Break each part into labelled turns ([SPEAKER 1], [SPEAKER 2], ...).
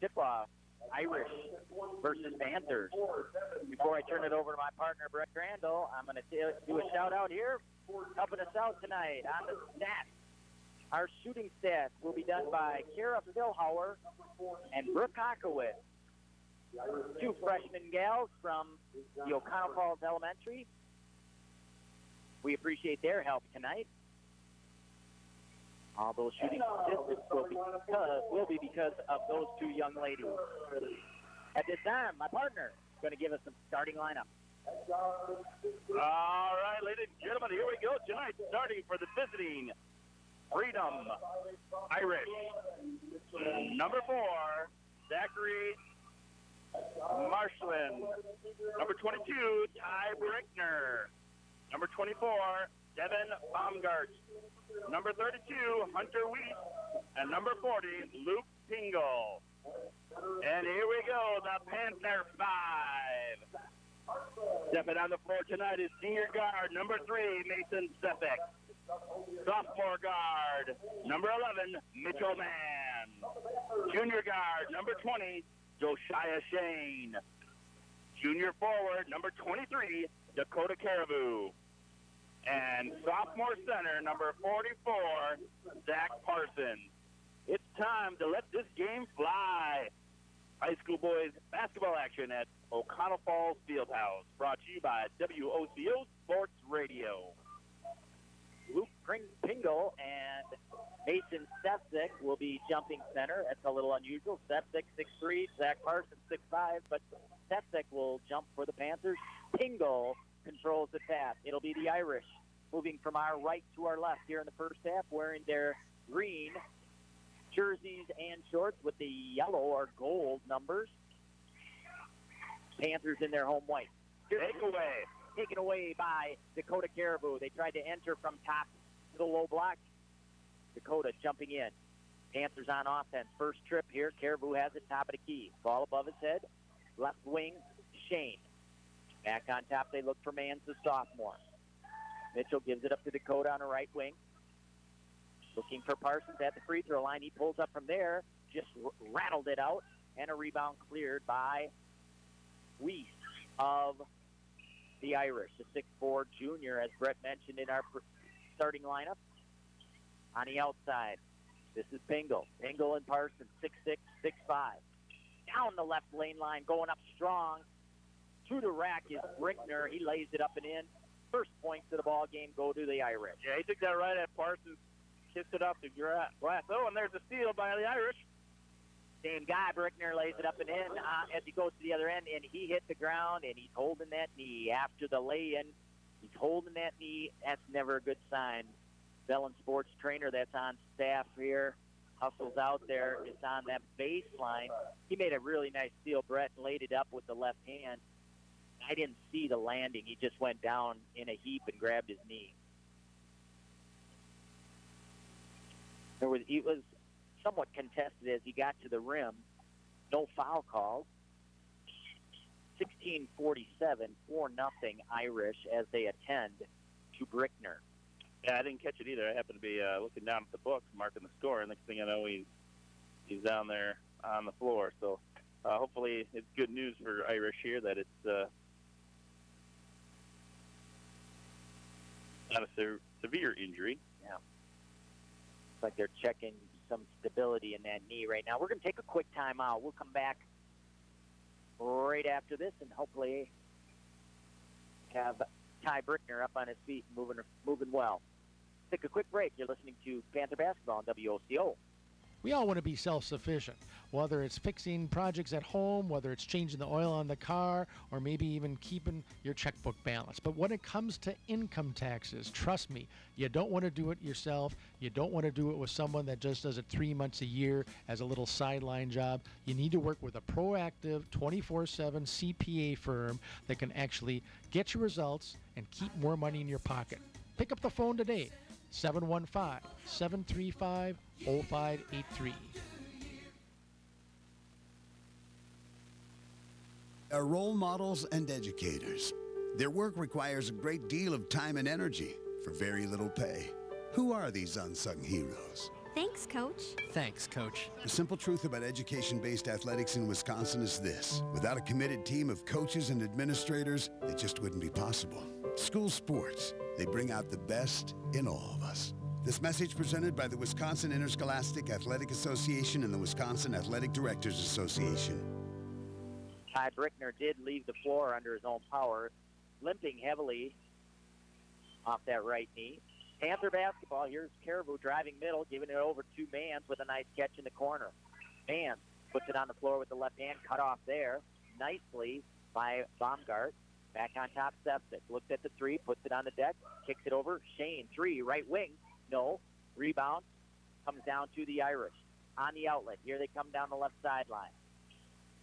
[SPEAKER 1] tip-off, Irish versus Panthers. Before I turn it over to my partner, Brett Grandel, I'm going to do a shout-out here. Helping us out tonight on the stats. Our shooting stats will be done by Kara Philhauer and Brooke Hockowitz. 2 freshman gals from the Oconto Falls Elementary. We appreciate their help tonight. All those shooting statistics will be because of those 2 young ladies. At this time, my partner is going to give us some starting lineup.
[SPEAKER 2] All right, ladies and gentlemen, here we go tonight, starting for the visiting Freedom Irish. Number 4, Zachary Marshland. Number 22, Ty Brickner. Number 24, Devin Baumgart. Number 32, Hunter Weiss. And number 40, Luke Tingle. And here we go, the Panther 5. Stepping on the floor tonight is senior guard, number 3, Mason Sepek. Sophomore guard, number 11, Mitchell Mann. Junior guard, number 20, Josiah Shane. Junior forward, number 23, Dakota Caribou. And sophomore center, number 44, Zach Parsons. It's time to let this game fly. High school boys basketball action at Oconto Falls Fieldhouse, brought to you by WOCO Sports Radio.
[SPEAKER 1] Luke Pingle and Mason Stepsick will be jumping center. That's a little unusual. Stepsick 6'3", Zach Parsons 6'5", but Stepsick will jump for the Panthers. Pingle controls the pass. It'll be the Irish moving from our right to our left here in the first half, wearing their green jerseys and shorts with the yellow or gold numbers. Panthers in their home white. Taken away by Dakota Caribou. They tried to enter from top to the low block. Dakota jumping in. Panthers on offense. First trip here. Caribou has it top of the key. Ball above his head. Left wing, Shane. Back on top, they look for Mans, the sophomore. Mitchell gives it up to Dakota on the right wing. Looking for Parsons at the free throw line. He pulls up from there. Just rattled it out. And a rebound cleared by Weiss of the Irish, the 6'4" junior, as Brett mentioned in our starting lineup. On the outside, this is Pingle. Pingle and Parsons, 6'6", 6'5". Down the left lane line, going up strong. To the rack is Brickner. He lays it up and in. First points of the ball game go to the Irish.
[SPEAKER 2] Yeah, he took that right at Parsons, kissed it up to glass. Oh, and there's a steal by the Irish.
[SPEAKER 1] Same guy, Brickner, lays it up and in as he goes to the other end, and he hit the ground, and he's holding that knee. After the lay-in, he's holding that knee. That's never a good sign. Bellin sports trainer that's on staff here hustles out there. It's on that baseline. He made a really nice steal, Brett, and laid it up with the left hand. I didn't see the landing. He just went down in a heap and grabbed his knee. He was somewhat contested as he got to the rim. No foul calls. 16:47, 4-0 Irish as they attend to Brickner.
[SPEAKER 2] Yeah, I didn't catch it either. I happened to be looking down at the books, marking the score, and next thing I know, he's down there on the floor. So hopefully it's good news for Irish here that it's not a severe injury.
[SPEAKER 1] Yeah. Looks like they're checking some stability in that knee right now. We're going to take a quick timeout. We'll come back right after this and hopefully have Ty Brickner up on his feet and moving well. Take a quick break. You're listening to Panther Basketball on WOCO.
[SPEAKER 3] We all want to be self-sufficient, whether it's fixing projects at home, whether it's changing the oil on the car, or maybe even keeping your checkbook balanced. But when it comes to income taxes, trust me, you don't want to do it yourself. You don't want to do it with someone that just does it 3 months a year as a little sideline job. You need to work with a proactive 24/7 CPA firm that can actually get your results and keep more money in your pocket. Pick up the phone today. 715-735-0583.
[SPEAKER 4] Are role models and educators. Their work requires a great deal of time and energy for very little pay. Who are these unsung heroes?
[SPEAKER 5] Thanks, Coach.
[SPEAKER 3] Thanks, Coach.
[SPEAKER 4] The simple truth about education-based athletics in Wisconsin is this. Without a committed team of coaches and administrators, it just wouldn't be possible. School sports, they bring out the best in all of us. This message presented by the Wisconsin Interscholastic Athletic Association and the Wisconsin Athletic Directors Association.
[SPEAKER 1] Ty Brickner did leave the floor under his own power, limping heavily off that right knee. Panther basketball. Here's Caribou driving middle, giving it over to Mans with a nice catch in the corner. Mans puts it on the floor with the left hand, cut off there nicely by Baumgart. Back on top, Sepsic. Looks at the three, puts it on the deck, kicks it over. Shane, three, right wing. No. Rebound comes down to the Irish. On the outlet. Here they come down the left sideline.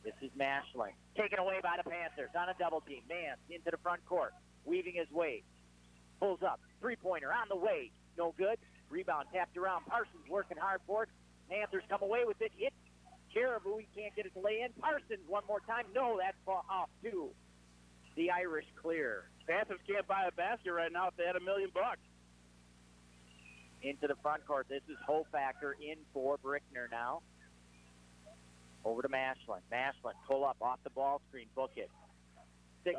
[SPEAKER 1] This is Mashling. Taken away by the Panthers on a double team. Mans into the front court. Weaving his way. Pulls up. Three-pointer on the way. No good. Rebound tapped around. Parsons working hard for it. Panthers come away with it. Hit Caribou. He can't get it to lay in. Parsons one more time. No, that's off too. The Irish clear.
[SPEAKER 2] Panthers can't buy a basket right now if they had $1 million.
[SPEAKER 1] Into the front court. This is Hoffacker in for Brickner now. Over to Mashling. Mashling, pull up off the ball screen. Book it. 6-0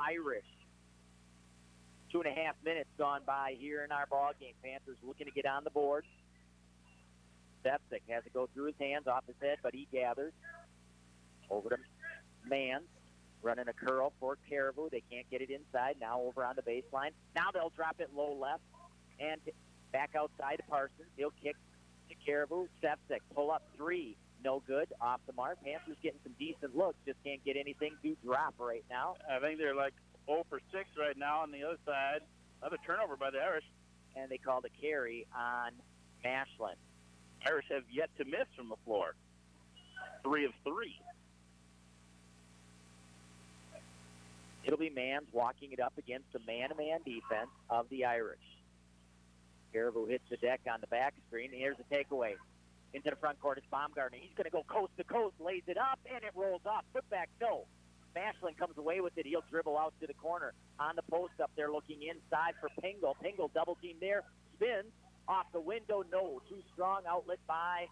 [SPEAKER 1] Irish. 2.5 minutes gone by here in our ball game. Panthers looking to get on the board. Sepsic has to go through his hands off his head, but he gathers. Over to Mans. Running a curl for Caribou. They can't get it inside. Now over on the baseline. Now they'll drop it low left. And back outside to Parsons. He'll kick to Caribou. Sepsic, pull up three. No good. Off the mark. Panthers getting some decent looks. Just can't get anything to drop right now.
[SPEAKER 2] I think they're like 0 for 6 right now on the other side. Another turnover by the Irish.
[SPEAKER 1] And they called a carry on Mashling.
[SPEAKER 2] Irish have yet to miss from the floor. 3 of 3.
[SPEAKER 1] It'll be Mans walking it up against the man-to-man defense of the Irish. Caribou hits the deck on the back screen. And here's the takeaway. Into the front court, it's Baumgartner. He's going to go coast to coast, lays it up, and it rolls off. Put back, no. Mashling comes away with it. He'll dribble out to the corner. On the post up there, looking inside for Pingle. Pingle double team there. Spins off the window. No. Too strong. Outlet by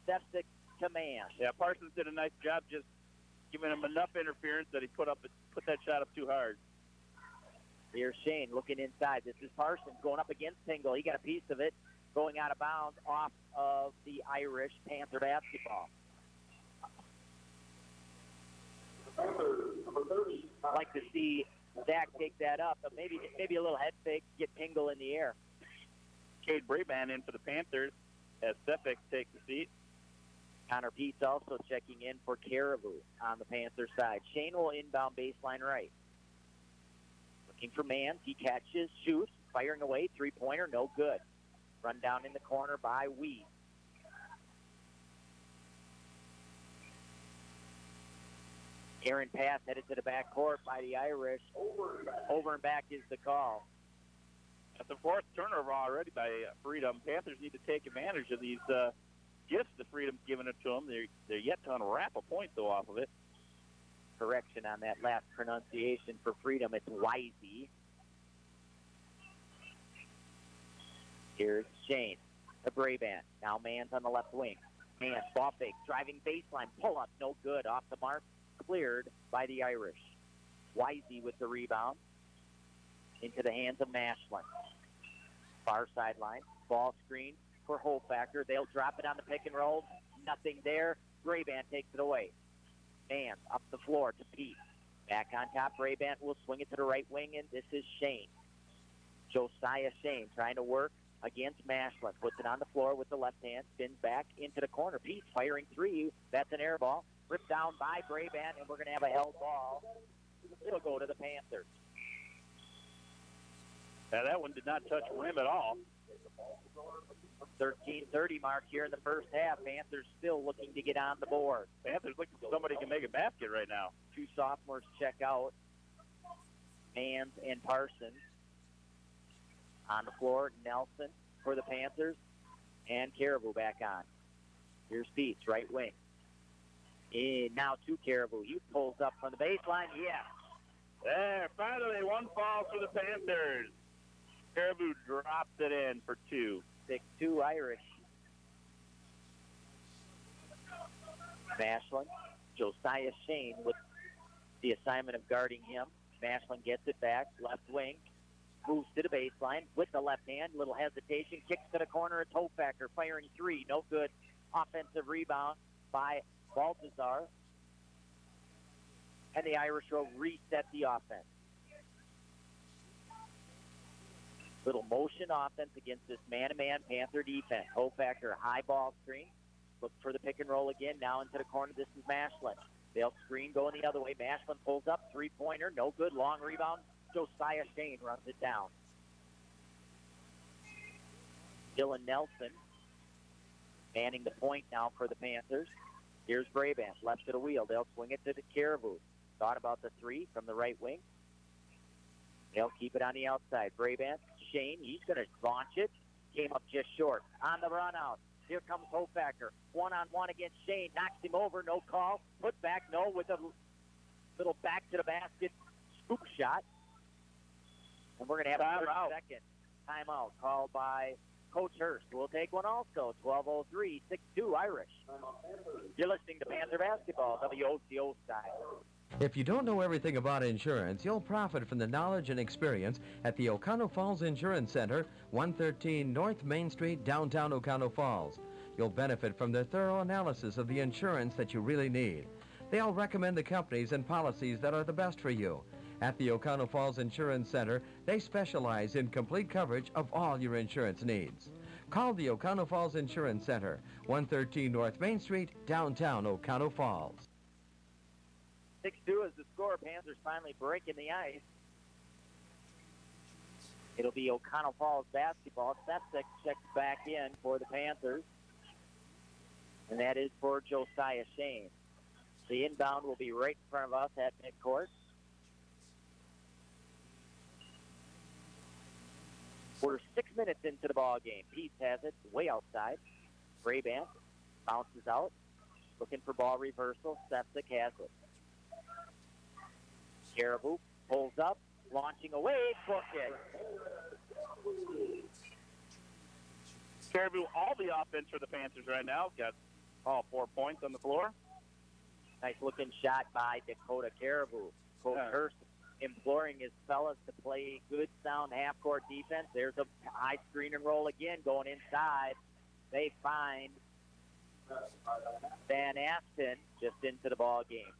[SPEAKER 1] Sepsic to Mans.
[SPEAKER 2] Yeah, Parsons did a nice job just giving him enough interference that he put that shot up too hard.
[SPEAKER 1] Here's Shane looking inside. This is Parsons going up against Pingle. He got a piece of it. Going out of bounds off of the Irish Panther basketball. I'd like to see Zach take that up, but maybe a little head fake, get Pingle in the air.
[SPEAKER 2] Cade Brabant in for the Panthers as Sepsic takes the seat.
[SPEAKER 1] Connor Pete's also checking in for Caribou on the Panther side. Shane will inbound baseline right. Looking for Mans. He catches, shoots, firing away. Three-pointer, no good. Run down in the corner by Wee. Aaron pass headed to the backcourt by the Irish. Over and back is the call.
[SPEAKER 2] That's the 4th turnover already by Freedom. Panthers need to take advantage of these gifts that Freedom's given it to them. They're yet to unwrap a point, though, off of it.
[SPEAKER 1] Correction on that last pronunciation for Freedom. It's Wisey. Here's Shane, the Brabant. Now Mans on the left wing. Mans, ball fake, driving baseline, pull up, no good. Off the mark, cleared by the Irish. Wisey with the rebound. Into the hands of Mashling. Far sideline, ball screen for Hoffacker. They'll drop it on the pick and roll. Nothing there. Brabant takes it away. Mans up the floor to Pete. Back on top, Brabant will swing it to the right wing, and this is Shane. Josiah Shane trying to work against Mashling. Puts it on the floor with the left hand. Spins back into the corner. Pete firing three. That's an air ball. Ripped down by Brabant, and we're going to have a held ball. It'll go to the Panthers.
[SPEAKER 2] Now, that one did not touch rim at all.
[SPEAKER 1] 13:30 mark here in the first half. Panthers still looking to get on the board.
[SPEAKER 2] Panthers looking for somebody who can make a basket right now.
[SPEAKER 1] 2 sophomores check out. Mans and Parsons. On the floor, Nelson for the Panthers. And Caribou back on. Here's Peets, right wing. And now to Caribou. He pulls up from the baseline. Yes.
[SPEAKER 2] There, finally, one fall for the Panthers. Caribou drops it in for 2.
[SPEAKER 1] 6-2 Irish. Mashlin, Josiah Shane with the assignment of guarding him. Mashlin gets it back, left wing, moves to the baseline with the left hand, little hesitation, kicks to the corner. It's Hofacker firing three, no good. Offensive rebound by Baltazar. And the Irish will reset the offense. Little motion offense against this man-to-man Panther defense. Hofacker, high ball screen. Look for the pick and roll again. Now into the corner. This is Mashlin. They'll screen going the other way. Mashlin pulls up. Three-pointer. No good. Long rebound. Josiah Shane runs it down. Dylan Nelson manning the point now for the Panthers. Here's Brabant. Left to the wheel. They'll swing it to the Caribou. Thought about the three from the right wing. They'll keep it on the outside. Brabant, Shane, he's going to launch it. Came up just short. On the run out. Here comes Hofacker. One-on-one against Shane. Knocks him over. No call. Put back. No, with a little back to the basket scoop shot. And we're going to have a 30-second timeout called by Coach Hurst. We'll take one also. 12:03, 6-2 Irish. You're listening to Panther Basketball, WOCO style.
[SPEAKER 5] If you don't know everything about insurance, you'll profit from the knowledge and experience at the Oconto Falls Insurance Center, 113 North Main Street, downtown Oconto Falls. You'll benefit from their thorough analysis of the insurance that you really need. They'll recommend the companies and policies that are the best for you. At the Oconto Falls Insurance Center, they specialize in complete coverage of all your insurance needs. Call the Oconto Falls Insurance Center, 113 North Main Street, downtown Oconto Falls.
[SPEAKER 1] 6-2 is the score. Panthers finally breaking the ice. It'll be Oconto Falls basketball. Septic checks back in for the Panthers. And that is for Josiah Shane. The inbound will be right in front of us at midcourt. We're 6 minutes into the ball game. Peace has it way outside. Brabant bounces out. Looking for ball reversal. Septic has it. Caribou pulls up, launching away, book it.
[SPEAKER 2] Caribou, all the offense for the Panthers right now. Got all 4 points on the floor.
[SPEAKER 1] Nice looking shot by Dakota Caribou. Coach Hurst imploring his fellas to play good, sound half-court defense. There's a high screen and roll again going inside. They find Van Aston just into the ball game.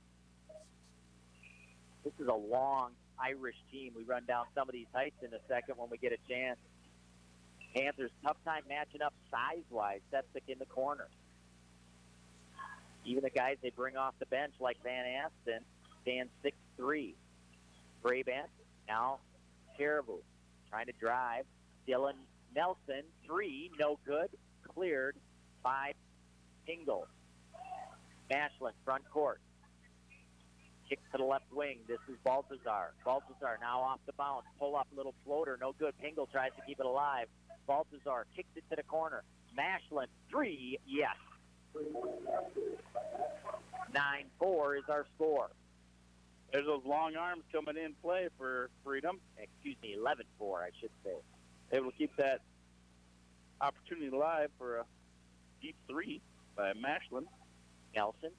[SPEAKER 1] This is a long Irish team. We run down some of these heights in a second when we get a chance. Panthers, tough time matching up size-wise. Septic in the corner. Even the guys they bring off the bench like Van Aston stand 6'3". Brabant, now Caribou, trying to drive. Dylan Nelson, three, no good. Cleared by Pingle. Mashlin, front court. Kick to the left wing. This is Baltazar. Baltazar now off the bounce. Pull up, little floater. No good. Pingle tries to keep it alive. Baltazar kicks it to the corner. Mashlin, three, yes. 9-4 is our score.
[SPEAKER 2] There's those long arms coming in play for Freedom.
[SPEAKER 1] Excuse me, 11-4, I should say.
[SPEAKER 2] Able to keep that opportunity alive for a deep three by Mashlin.
[SPEAKER 1] Nelson.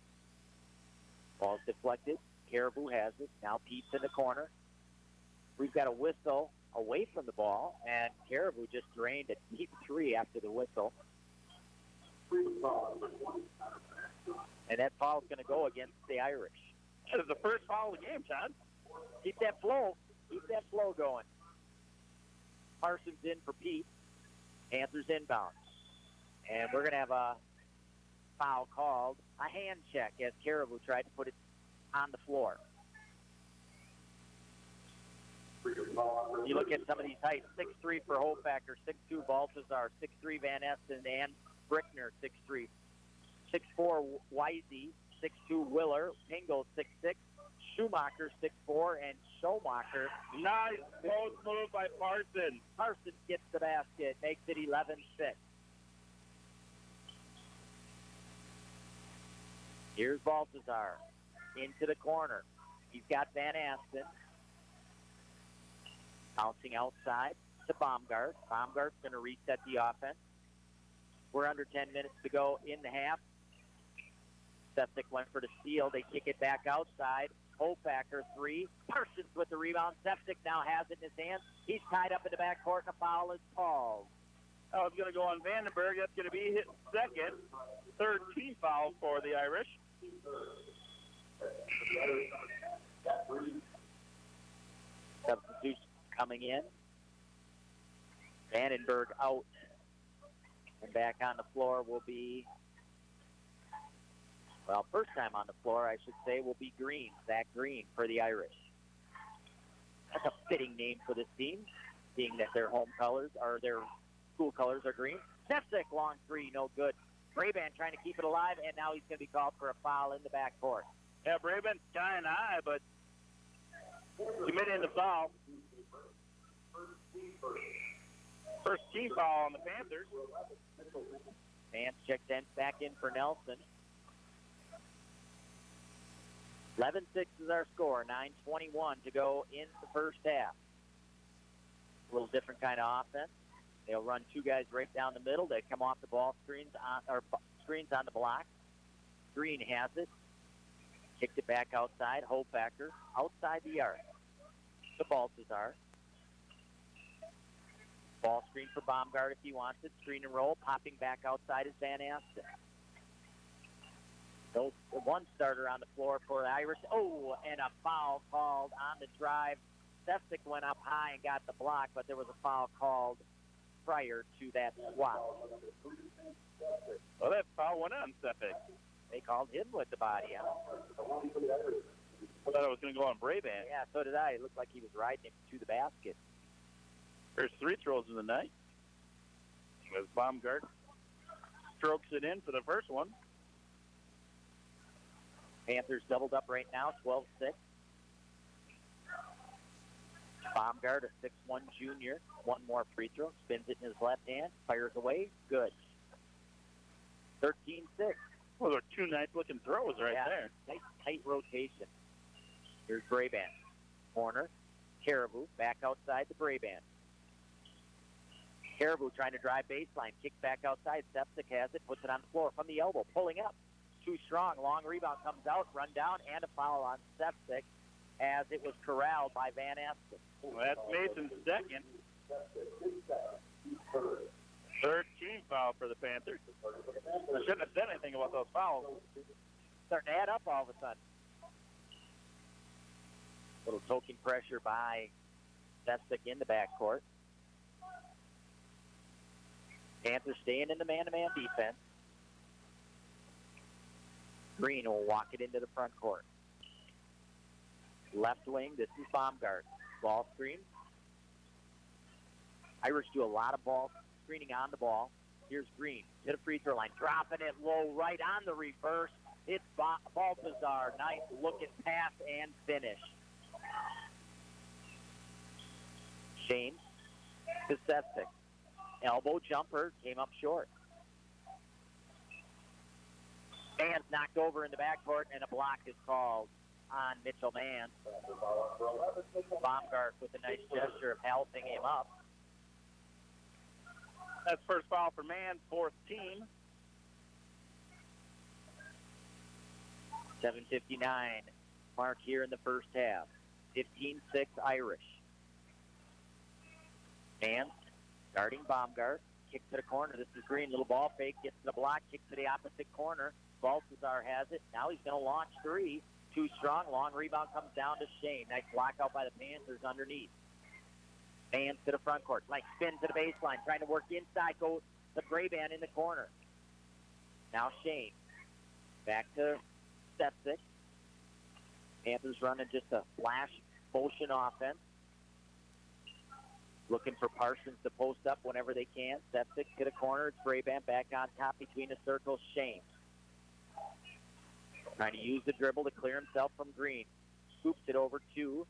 [SPEAKER 1] Ball's deflected. Caribou has it. Now Pete's in the corner. We've got a whistle away from the ball, and Caribou just drained a deep three after the whistle. And that foul's going to go against the Irish.
[SPEAKER 2] That is the first foul of the game, Todd.
[SPEAKER 1] Keep that flow. Keep that flow going. Parsons in for Pete. Panthers inbound. And we're going to have a foul called, a hand check, as Caribou tried to put it on the floor. You look at some of these heights, 6'3" for Hofacker, 6'2" Baltazar, 6'3" Van Esten, and Brickner, 6'3". 6'4" Wisey, 6'2" Willer, Pingle, 6'6", Schumacher, 6'4", and Schumacher.
[SPEAKER 2] Nice post move by Parsons.
[SPEAKER 1] Parsons gets the basket, makes it 11-6. Here's Baltazar into the corner. He's got Van Aston. Bouncing outside to Baumgart. Baumgart's going to reset the offense. We're under 10 minutes to go in the half. Septic went for the steal. They kick it back outside. Hofacker 3. Parsons with the rebound. Septic now has it in his hands. He's tied up in the backcourt, and a foul is called.
[SPEAKER 2] Oh, it's going to go on Vandenberg. That's going to be his second, third team foul for the Irish.
[SPEAKER 1] Substitution coming in. Vandenberg out. And back on the floor will be, well, first time on the floor, I should say, will be Green. Zach Green for the Irish. That's a fitting name for this team, seeing that their home colors are their school colors are green. Septic, long three, no good. Braban trying to keep it alive, and now he's going to be called for a foul in the backcourt.
[SPEAKER 2] Yeah, Braban sky and high, but committing the foul. First team foul on the Panthers.
[SPEAKER 1] Vance checks in back in for Nelson. 11-6 is our score. 9:21 to go in the first half. A little different kind of offense. They'll run two guys right down the middle. They come off the ball screens on the block. Green has it. Kicked it back outside. Hofacker outside the arc. The Balthazar. Ball screen for Baumgart if he wants it. Screen and roll. Popping back outside is Van Asten. So one starter on the floor for the Irish. Oh, and a foul called on the drive. Septic went up high and got the block, but there was a foul called prior to that swap.
[SPEAKER 2] Well, that foul went on Septic.
[SPEAKER 1] They called him with the body. Huh?
[SPEAKER 2] I thought it was going to go on Braban.
[SPEAKER 1] Yeah, so did I. It looked like he was riding him to the basket.
[SPEAKER 2] There's three throws in the night. As Baumgart strokes it in for the first one.
[SPEAKER 1] Panthers doubled up right now, 12-6. Baumgart, a 6'1 junior. One more free throw. Spins it in his left hand. Fires away. Good. 13-6.
[SPEAKER 2] Well, those are two nice-looking throws right there.
[SPEAKER 1] Nice, tight rotation. Here's Braban. Corner. Caribou back outside the Braban. Caribou trying to drive baseline. Kicks back outside. Septic has it. Puts it on the floor from the elbow. Pulling up. Too strong. Long rebound comes out. Run down. And a foul on Septic as it was corralled by Van Asten.
[SPEAKER 2] Well, that's Mason's second. Third team foul for the Panthers. I shouldn't have said anything about those fouls.
[SPEAKER 1] Starting to add up all of a sudden. Little token pressure by Septic in the backcourt. Panthers staying in the man-to-man defense. Green will walk it into the front court. Left wing, this is Baumgart. Ball screen. Irish do a lot of ball screening on the ball. Here's Green to the free throw line. Dropping it low right on the reverse. It's Balthazar. Nice looking pass and finish. Shane to Septic. Elbow jumper came up short. Mann knocked over in the backcourt, and a block is called on Mitchell Mann. Baumgart with a nice gesture of helping him up.
[SPEAKER 2] That's first foul for Mann, fourth team.
[SPEAKER 1] 7:59 mark here in the first half. 15-6 Irish. Mann guarding Baumgart. Kick to the corner. This is Green. Little ball fake. Gets to the block. Kick to the opposite corner. Balthazar has it. Now he's going to launch three. Too strong. Long rebound comes down to Shane. Nice block out by the Panthers underneath. Mann to the front court. Like spin to the baseline. Trying to work inside. Go the Braban in the corner. Now Shane. Back to Septic. Panthers running just a flash motion offense. Looking for Parsons to post up whenever they can. Septic to the corner. It's Braban back on top between the circles. Shane. Trying to use the dribble to clear himself from Green. Scoops it over to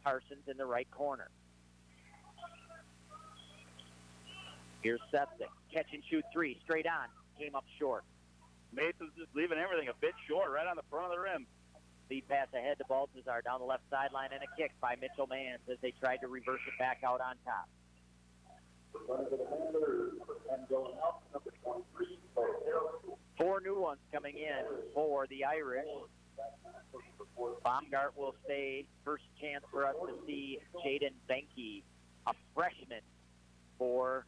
[SPEAKER 1] Parsons in the right corner. Here's Septic. Catch and shoot three. Straight on. Came up short.
[SPEAKER 2] Mason's just leaving everything a bit short right on the front of the rim.
[SPEAKER 1] Lead pass ahead to Balthazar down the left sideline and a kick by Mitchell Mann as they tried to reverse it back out on top. 4 new ones coming in for the Irish. Baumgart will stay. First chance for us to see Jaden Benke, a freshman for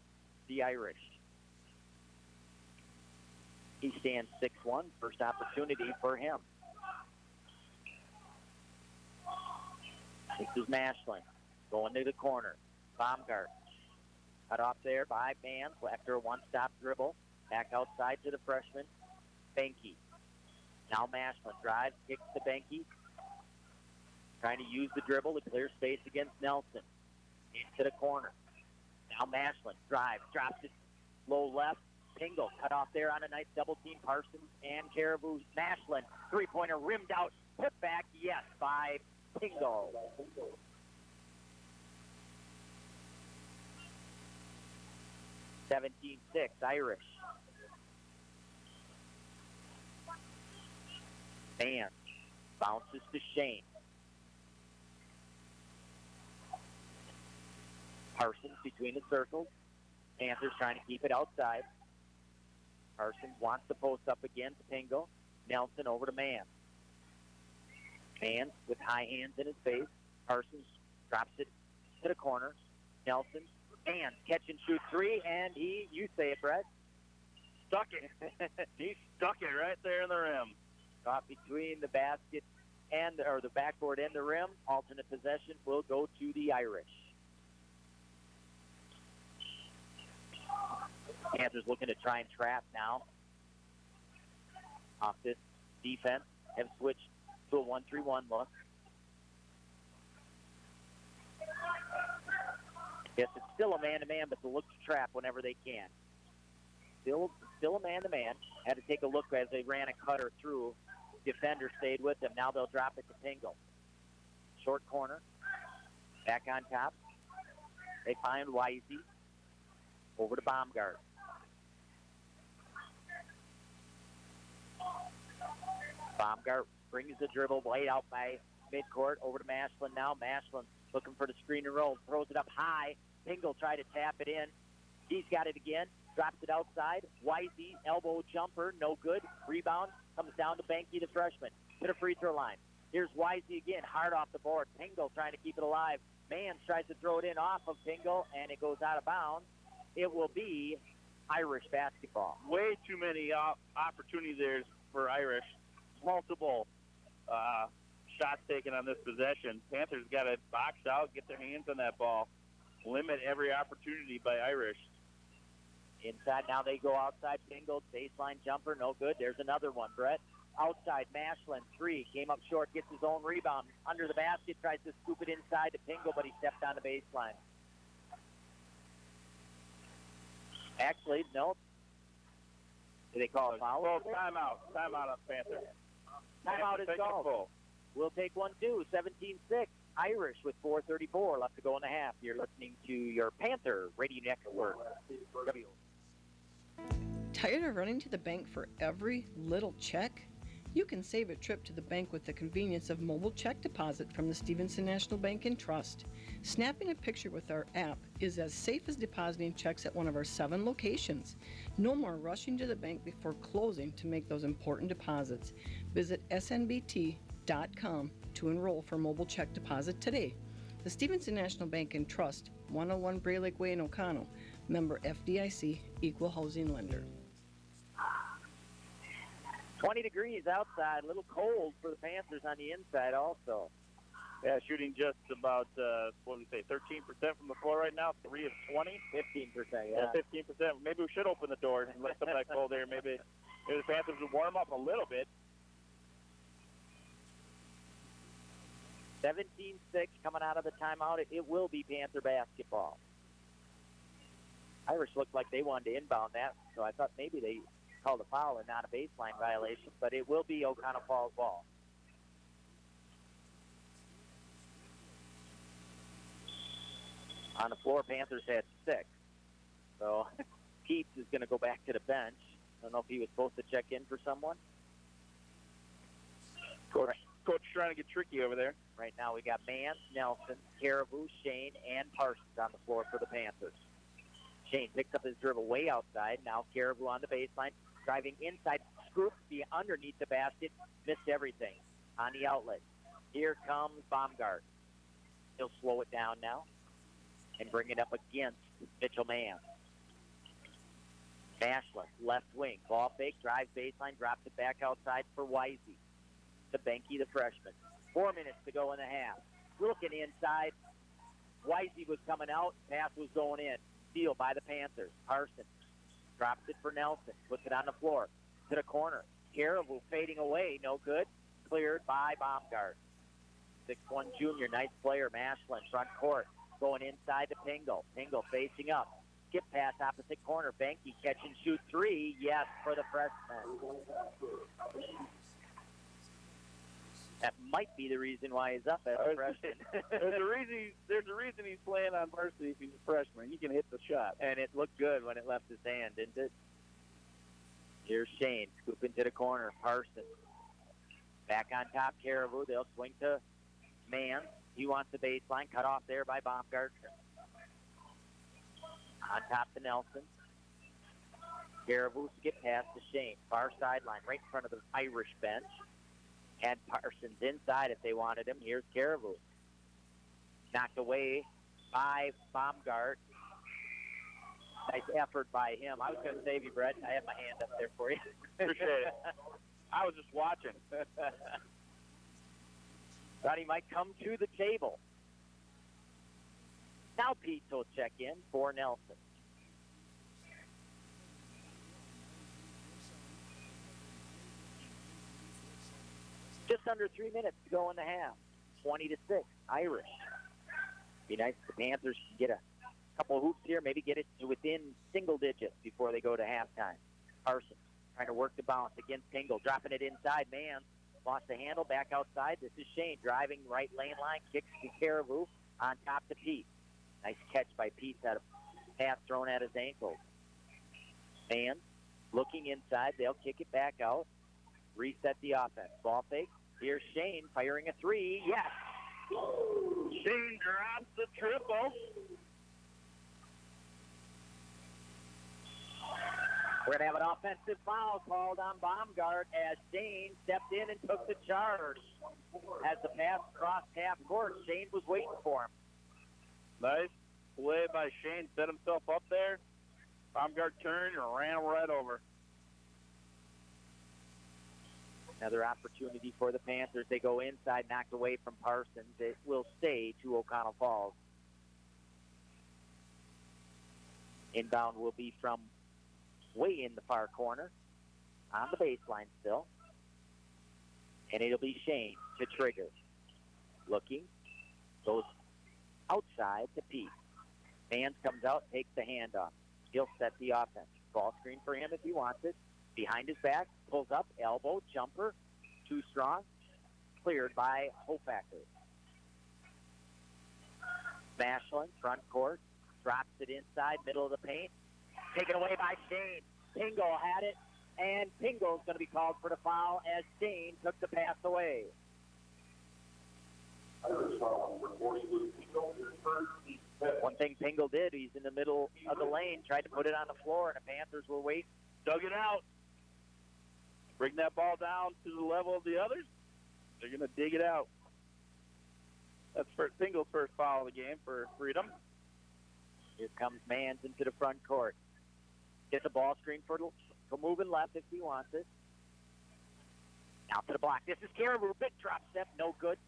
[SPEAKER 1] the Irish. He stands 6'1", first opportunity for him. This is Mashlin going to the corner. Baumgart cut off there by Mans after a one-stop dribble. Back outside to the freshman, Benke. Now Mashlin drives, kicks to Benke. Trying to use the dribble to clear space against Nelson. Into the corner. Now Mashlin drives, drops it low left. Pingle cut off there on a nice double team. Parsons and Caribou. Mashlin, three-pointer rimmed out, put back, yes, by Pingle. (17-6) Irish. Man bounces to Shane. Parsons between the circles. Panthers trying to keep it outside. Parsons wants the post up again to Pingle. Nelson over to Mann. Mann with high hands in his face. Parsons drops it to the corner. Nelson, Mann, catch and shoot three, and you say it, Brett.
[SPEAKER 2] Stuck it. He stuck it right there in the rim.
[SPEAKER 1] Caught between the basket or the backboard and the rim. Alternate possession will go to the Irish. Panthers looking to try and trap now. Off this defense, have switched to a 1-3-1 look. Yes, it's still a man-to-man, but they'll look to trap whenever they can. Still a man-to-man. Had to take a look as they ran a cutter through. Defender stayed with them. Now they'll drop it to Pingle. Short corner. Back on top. They find Wisey. Over to Baumgart. Baumgart brings the dribble way out by midcourt. Over to Mashlin now. Mashlin looking for the screen and roll. Throws it up high. Pingle tried to tap it in. He's got it again. Drops it outside. Wisey, elbow jumper, no good. Rebound comes down to Benke, the freshman, to the free throw line. Here's Wisey again, hard off the board. Pingle trying to keep it alive. Mans tries to throw it in off of Pingle, and it goes out of bounds. It will be Irish basketball.
[SPEAKER 2] Way too many opportunities there for Irish. Multiple shots taken on this possession. Panthers got to box out, get their hands on that ball, limit every opportunity by Irish.
[SPEAKER 1] Inside now they go outside. Pingle, baseline jumper, no good. There's another one, Brett. Outside, Mashlin, three. Came up short, gets his own rebound. Under the basket, tries to scoop it inside to Pingle, but he stepped on the baseline. Actually, no. Did they call a foul?
[SPEAKER 2] Well, timeout. Timeout on Panther.
[SPEAKER 1] Timeout is called. We'll take one, too. 17-6. Irish with 4:34 left to go in the half. You're listening to your Panther Radio Network.
[SPEAKER 6] Tired of running to the bank for every little check? You can save a trip to the bank with the convenience of mobile check deposit from the Stevenson National Bank and Trust. Snapping a picture with our app is as safe as depositing checks at one of our 7 locations. No more rushing to the bank before closing to make those important deposits. Visit snbt.com to enroll for mobile check deposit today. The Stevenson National Bank and Trust, 101 Bray Lake Way in Oconto. Member FDIC, Equal Housing Lender.
[SPEAKER 1] 20 degrees outside, a little cold for the Panthers on the inside also.
[SPEAKER 2] Yeah, shooting just about, 13% from the floor right now, 3 of 20.
[SPEAKER 1] 15%, yeah.
[SPEAKER 2] 15%. Maybe we should open the door and let some of that cold there. Maybe the Panthers would warm up a little bit.
[SPEAKER 1] 17-6 coming out of the timeout. It will be Panther basketball. Irish looked like they wanted to inbound that, so I thought maybe they called a foul and not a baseline violation, but it will be Oconto Falls ball. On the floor, Panthers had 6. So Keats is going to go back to the bench. I don't know if he was supposed to check in for someone.
[SPEAKER 2] Coach trying to get tricky over there.
[SPEAKER 1] Right now we got Mans, Nelson, Caribou, Shane, and Parsons on the floor for the Panthers. Shane picks up his dribble way outside. Now Caribou on the baseline, driving inside, scoop underneath the basket, missed everything on the outlet. Here comes Baumgart. He'll slow it down now and bring it up against Mitchell Mann. Mashlin, left wing, ball fake, drives baseline, drops it back outside for Wisey. To Benke, the freshman. 4 minutes to go in the half. Looking inside. Wisey was coming out. Pass was going in. Steal by the Panthers. Parsons drops it for Nelson. Puts it on the floor. To the corner. Caribou fading away. No good. Cleared by Baumgart. 6'1 junior. Nice player. Mashlin, front court. Going inside to Pingle. Pingle facing up. Skip pass opposite corner. Benke catch and shoot three. Yes, for the freshman. That might be the reason why he's up as a freshman.
[SPEAKER 2] there's a reason he's playing on varsity if he's a freshman. He can hit the shot.
[SPEAKER 1] And it looked good when it left his hand, didn't it? Here's Shane. Scoop into the corner. Parsons. Back on top, Caribou. They'll swing to Mann. He wants the baseline. Cut off there by Baumgartner. On top to Nelson. Caribou skip pass to Shane. Far sideline, right in front of the Irish bench. Had Parsons inside if they wanted him. Here's Caribou. Knocked away by Baumgart. Nice effort by him. I was going to save you, Brett. I have my hand up there for you.
[SPEAKER 2] Appreciate it. I was just watching.
[SPEAKER 1] Thought he might come to the table. Now Pete will check in for Nelson. Just under 3 minutes to go in the half. 20-6, Irish. Be nice if the Panthers can get a couple of hoops here, maybe get it to within single digits before they go to halftime. Parsons trying to work the bounce against Pingle, dropping it inside. Mann lost the handle, back outside. This is Shane driving right lane line, kicks to Caribou on top to Pete. Nice catch by Pete. That pass thrown at his ankle. Mann looking inside. They'll kick it back out. Reset the offense. Ball fake. Here's Shane firing a three. Yes.
[SPEAKER 2] Shane drops the triple.
[SPEAKER 1] We're going to have an offensive foul called on Baumgart as Shane stepped in and took the charge. As the pass crossed half court, Shane was waiting for him.
[SPEAKER 2] Nice play by Shane. Set himself up there. Baumgart turned and ran right over.
[SPEAKER 1] Another opportunity for the Panthers. They go inside, knocked away from Parsons. It will stay to Oconto Falls. Inbound will be from way in the far corner on the baseline still. And it'll be Shane to trigger. Looking. Goes outside to Pete. Mann comes out, takes the handoff. He'll set the offense. Ball screen for him if he wants it. Behind his back, pulls up, elbow, jumper, too strong. Cleared by Hofacker. Mashlin, front court, drops it inside, middle of the paint. Taken away by Shane. Pingle had it, and Pingle's going to be called for the foul as Shane took the pass away. One thing Pingle did, he's in the middle of the lane, tried to put it on the floor, and the Panthers were waiting.
[SPEAKER 2] Dug it out. Bring that ball down to the level of the others. They're going to dig it out. That's Pingle's first foul of the game for Freedom.
[SPEAKER 1] Here comes Manns into the front court. Gets a ball screen for moving left if he wants it. Out to the block. This is Caribou. Big drop step. No good.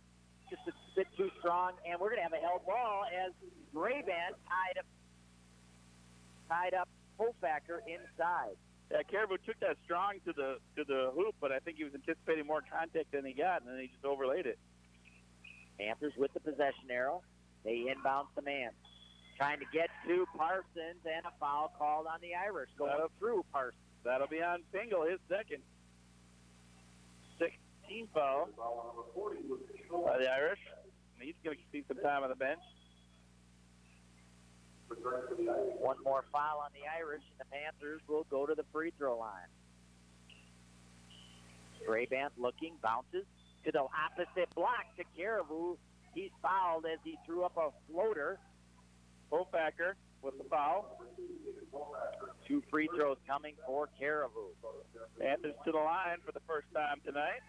[SPEAKER 1] Just a bit too strong. And we're going to have a held ball as Ray-Ban tied up Hofacker inside.
[SPEAKER 2] Yeah, Caribou took that strong to the hoop, but I think he was anticipating more contact than he got, and then he just overlaid it.
[SPEAKER 1] Panthers with the possession arrow. They inbound the man. Trying to get to Parsons, and a foul called on the Irish. Going through Parsons.
[SPEAKER 2] That'll be on Pingle, his second. 16 foul by the Irish. He's going to see some time on the bench.
[SPEAKER 1] One more foul on the Irish, and the Panthers will go to the free throw line. Brabant looking, bounces to the opposite block to Caribou. He's fouled as he threw up a floater.
[SPEAKER 2] Hofacker with the foul.
[SPEAKER 1] 2 free throws coming for Caribou.
[SPEAKER 2] Panthers to the line for the first time tonight.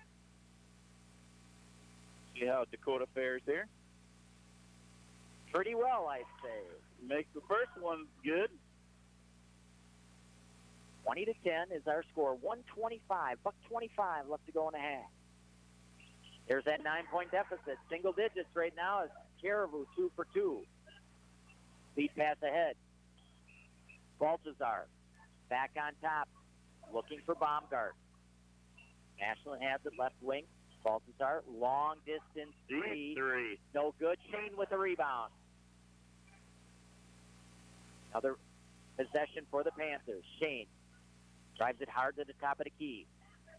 [SPEAKER 2] See how Dakota fares here.
[SPEAKER 1] Pretty well, I'd say.
[SPEAKER 2] Makes the first one good.
[SPEAKER 1] 20-10 is our score. 125, $1.25 left to go in the half. There's that 9-point deficit. Single digits right now is Caribou 2 for 2. Speed pass ahead. Baltazar back on top, looking for Baumgart. Ashland has it left wing. Baltazar, long distance three. No good. Shane with the rebound. Another possession for the Panthers. Shane drives it hard to the top of the key.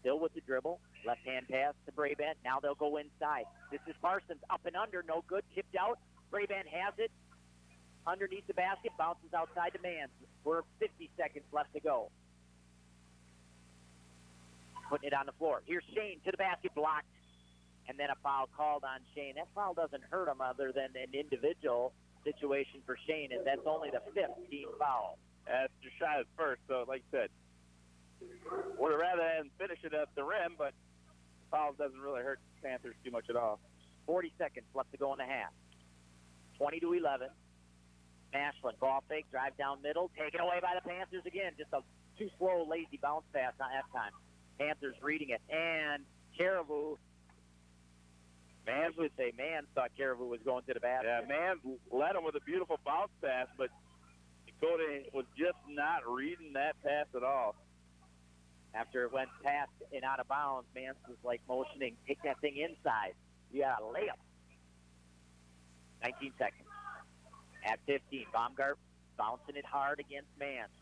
[SPEAKER 1] Still with the dribble. Left-hand pass to Brabant. Now they'll go inside. This is Parsons up and under. No good. Tipped out. Brabant has it. Underneath the basket. Bounces outside to Mans. We're 50 seconds left to go. Putting it on the floor. Here's Shane to the basket. Blocked. And then a foul called on Shane. That foul doesn't hurt him other than an individual situation for Shane, and that's only the 5th team foul.
[SPEAKER 2] That's just shy of first, so like I said, would have rather than finish it at the rim, but foul doesn't really hurt the Panthers too much at all.
[SPEAKER 1] 40 seconds left to go in the half. 20-11. Ashland, ball fake, drive down middle, taken away by the Panthers again. Just a too slow, lazy bounce pass on that time. Panthers reading it, and Caribou. Mans would say Mans thought Caribou was going to the basket.
[SPEAKER 2] Yeah, Mans led him with a beautiful bounce pass, but Dakota was just not reading that pass at all.
[SPEAKER 1] After it went past and out of bounds, Mans was like motioning, take that thing inside. You got a layup. 19 seconds. At 15, Baumgart bouncing it hard against Mans.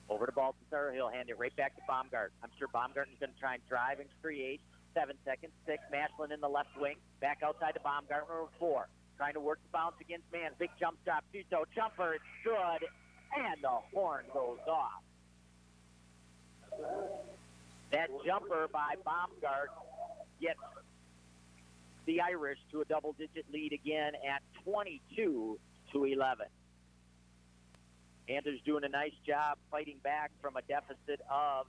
[SPEAKER 1] Over to Baltazar. He'll hand it right back to Baumgart. I'm sure Baumgart is going to try and drive and create. 7 seconds. 6. Mashlin in the left wing. Back outside to Baumgart. Number 4. Trying to work the bounce against Mans. Big jump stop. Two-toe jumper. It's good. And the horn goes off. That jumper by Baumgart gets the Irish to a double-digit lead again at 22-11. Panthers doing a nice job fighting back from a deficit of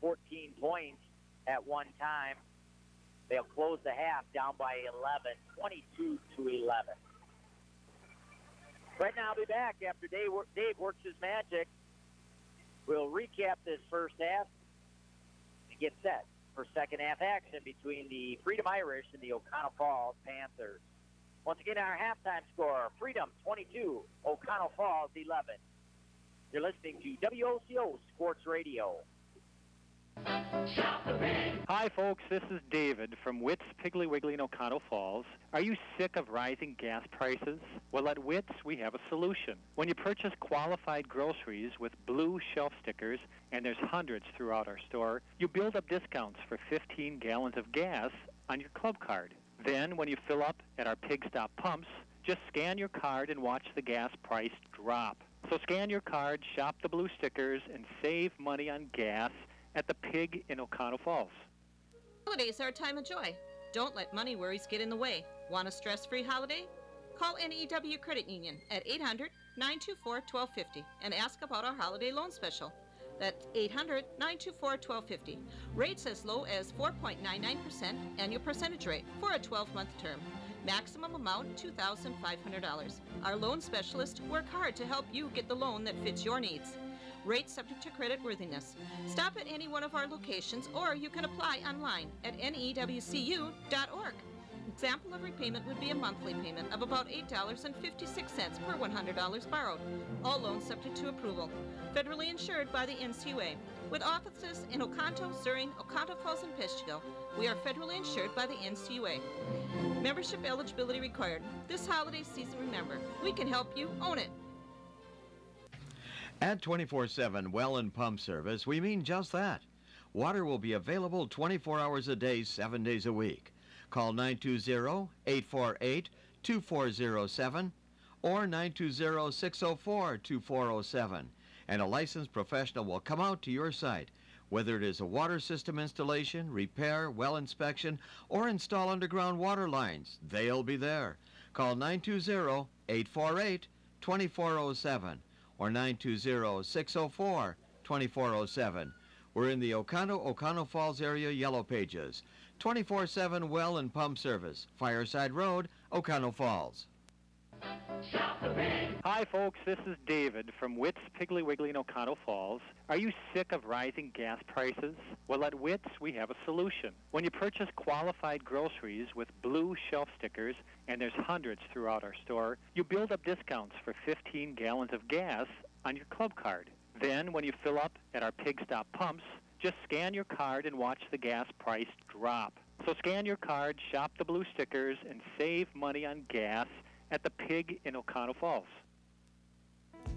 [SPEAKER 1] 14 points at one time. They'll close the half down by 11, 22-11. Right now, I'll be back after Dave works his magic. We'll recap this first half and get set for second half action between the Freedom Irish and the Oconto Falls Panthers. Once again, our halftime score, Freedom 22, Oconto Falls 11. You're listening to WOCO Sports Radio.
[SPEAKER 7] Hi, folks. This is David from Witt's Piggly Wiggly in Oconto Falls. Are you sick of rising gas prices? Well, at Witt's, we have a solution. When you purchase qualified groceries with blue shelf stickers, and there's hundreds throughout our store, you build up discounts for 15 gallons of gas on your club card. Then, when you fill up at our Pig Stop pumps, just scan your card and watch the gas price drop. So scan your card, shop the blue stickers, and save money on gas at the Pig in Oconto Falls.
[SPEAKER 8] Holidays are a time of joy. Don't let money worries get in the way. Want a stress-free holiday? Call NEW Credit Union at 800-924-1250 and ask about our holiday loan special. That's 800-924-1250. Rates as low as 4.99% annual percentage rate for a 12-month term. Maximum amount $2,500. Our loan specialists work hard to help you get the loan that fits your needs. Rates subject to credit worthiness. Stop at any one of our locations, or you can apply online at newcu.org. Example of repayment would be a monthly payment of about $8.56 per $100 borrowed. All loans subject to approval. Federally insured by the NCUA. With offices in Oconto, Zuring, Oconto Falls, and Peschko, we are federally insured by the NCUA. Membership eligibility required. This holiday season, remember, we can help you own it.
[SPEAKER 5] At 24/7 Well and Pump Service, we mean just that. Water will be available 24 hours a day, 7 days a week. Call 920-848-2407 or 920-604-2407, and a licensed professional will come out to your site, whether it is a water system installation, repair, well inspection, or install underground water lines. They'll be there. Call 920-848-2407.
[SPEAKER 9] 920-2407 or 920-604-2407. We're in the Oconto Falls area Yellow Pages. 24/7 well and pump service. Fireside Road, Oconto Falls.
[SPEAKER 7] Hi, folks. This is David from Witt's Piggly Wiggly in Oconto Falls. Are you sick of rising gas prices? Well, at Witt's, we have a solution. When you purchase qualified groceries with blue shelf stickers, and there's hundreds throughout our store, you build up discounts for 15 gallons of gas on your club card. Then, when you fill up at our Pig Stop pumps, just scan your card and watch the gas price drop. So scan your card, shop the blue stickers, and save money on gas at the Pig in Oconto Falls.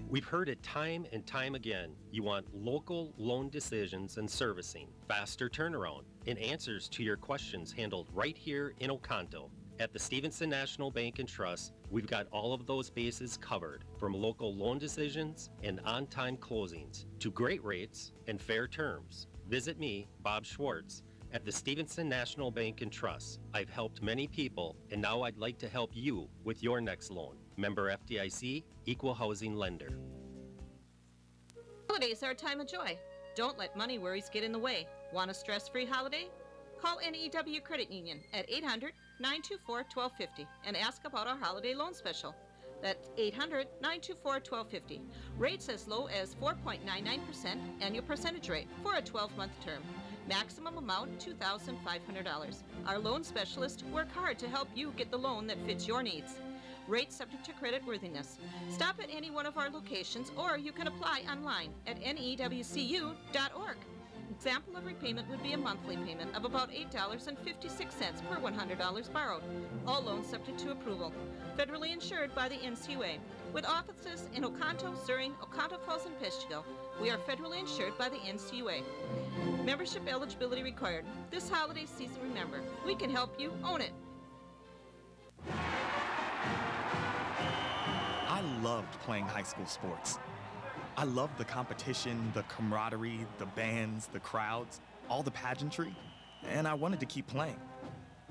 [SPEAKER 10] We've heard it time and time again. You want local loan decisions and servicing, faster turnaround, and answers to your questions handled right here in Oconto. At the Stevenson National Bank and Trust, we've got all of those bases covered, from local loan decisions and on-time closings to great rates and fair terms. Visit me, Bob Schwartz, at the Stevenson National Bank and Trust. I've helped many people, and now I'd like to help you with your next loan. Member FDIC, Equal Housing Lender.
[SPEAKER 8] Holidays are a time of joy. Don't let money worries get in the way. Want a stress-free holiday? Call NEW Credit Union at 800-924-1250 and ask about our holiday loan special. That's 800-924-1250. Rates as low as 4.99% annual percentage rate for a 12-month term. Maximum amount $2,500. Our loan specialists work hard to help you get the loan that fits your needs. Rates subject to credit worthiness. Stop at any one of our locations, or you can apply online at newcu.org. Example of repayment would be a monthly payment of about $8.56 per $100 borrowed. All loans subject to approval. Federally insured by the NCUA. With offices in Oconto, Surrey, Oconto Falls, and Peshtigo, we are federally insured by the NCUA. Membership eligibility required. This holiday season, remember, we can help you own it.
[SPEAKER 11] I loved playing high school sports. I loved the competition, the camaraderie, the bands, the crowds, all the pageantry, and I wanted to keep playing.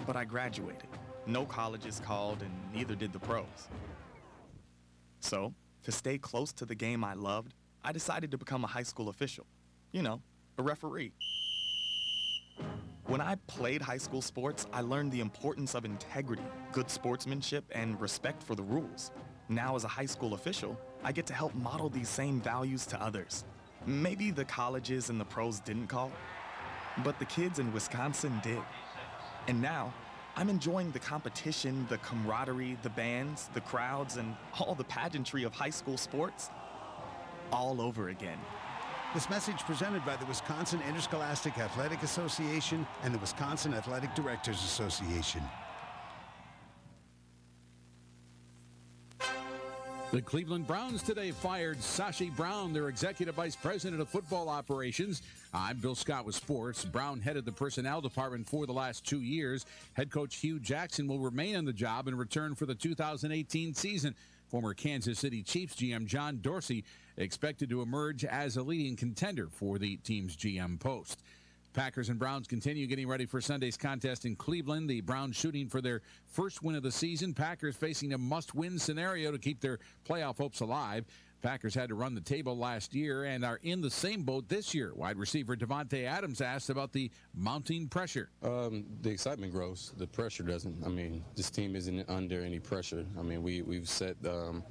[SPEAKER 11] But I graduated. No colleges called, and neither did the pros. So, to stay close to the game I loved, I decided to become a high school official. You know, a referee. When I played high school sports, I learned the importance of integrity, good sportsmanship, and respect for the rules. Now, as a high school official, I get to help model these same values to others. Maybe the colleges and the pros didn't call, but the kids in Wisconsin did. And now, I'm enjoying the competition, the camaraderie, the bands, the crowds, and all the pageantry of high school sports all over again.
[SPEAKER 4] This message presented by the Wisconsin Interscholastic Athletic Association and the Wisconsin Athletic Directors Association.
[SPEAKER 12] The Cleveland Browns today fired Sashi Brown, their Executive Vice President of Football Operations. I'm Bill Scott with sports. Brown headed the personnel department for the last 2 years. Head coach Hugh Jackson will remain on the job in return for the 2018 season. Former Kansas City Chiefs GM John Dorsey expected to emerge as a leading contender for the team's GM post. Packers and Browns continue getting ready for Sunday's contest in Cleveland. The Browns shooting for their first win of the season. Packers facing a must-win scenario to keep their playoff hopes alive. Packers had to run the table last year and are in the same boat this year. Wide receiver Devontae Adams asked about the mounting pressure.
[SPEAKER 13] The excitement grows. The pressure doesn't. I mean, this team isn't under any pressure. I mean, we've set,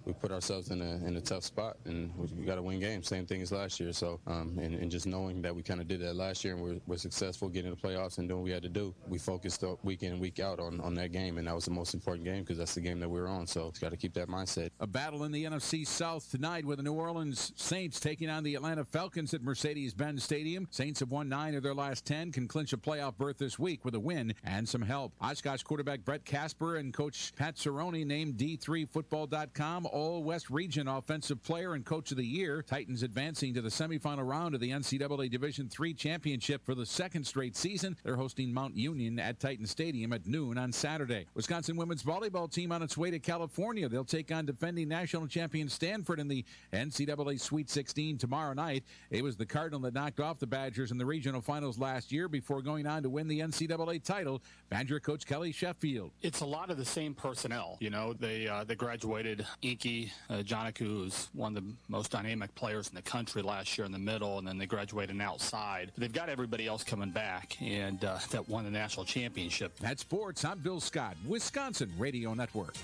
[SPEAKER 13] we put ourselves in a tough spot, and we got to win games. Same thing as last year. So, and just knowing that we kind of did that last year and we're successful getting to the playoffs and doing what we had to do, we focused week in and week out on that game, and that was the most important game because that's the game that we were on. So, it's got to keep that mindset.
[SPEAKER 12] A battle in the NFC South tonight with the New Orleans Saints taking on the Atlanta Falcons at Mercedes-Benz Stadium. Saints have won 9 of their last 10, can clinch a playoff berth this week with a win and some help. Oshkosh quarterback Brett Casper and coach Pat Cerrone named D3Football.com All-West Region Offensive Player and Coach of the Year. Titans advancing to the semifinal round of the NCAA Division III Championship for the second straight season. They're hosting Mount Union at Titan Stadium at noon on Saturday. Wisconsin women's volleyball team on its way to California. They'll take on defending national champion Stanford in the NCAA Sweet 16 tomorrow night. It was the Cardinal that knocked off the Badgers in the regional finals last year before going on to win the NCAA title. Badger coach Kelly Sheffield.
[SPEAKER 14] It's a lot of the same personnel. You know, they graduated Inky Joniku, who's one of the most dynamic players in the country last year in the middle, and then they graduated an outside. They've got everybody else coming back, and that won the national championship.
[SPEAKER 12] At Sports, I'm Bill Scott, Wisconsin Radio Network.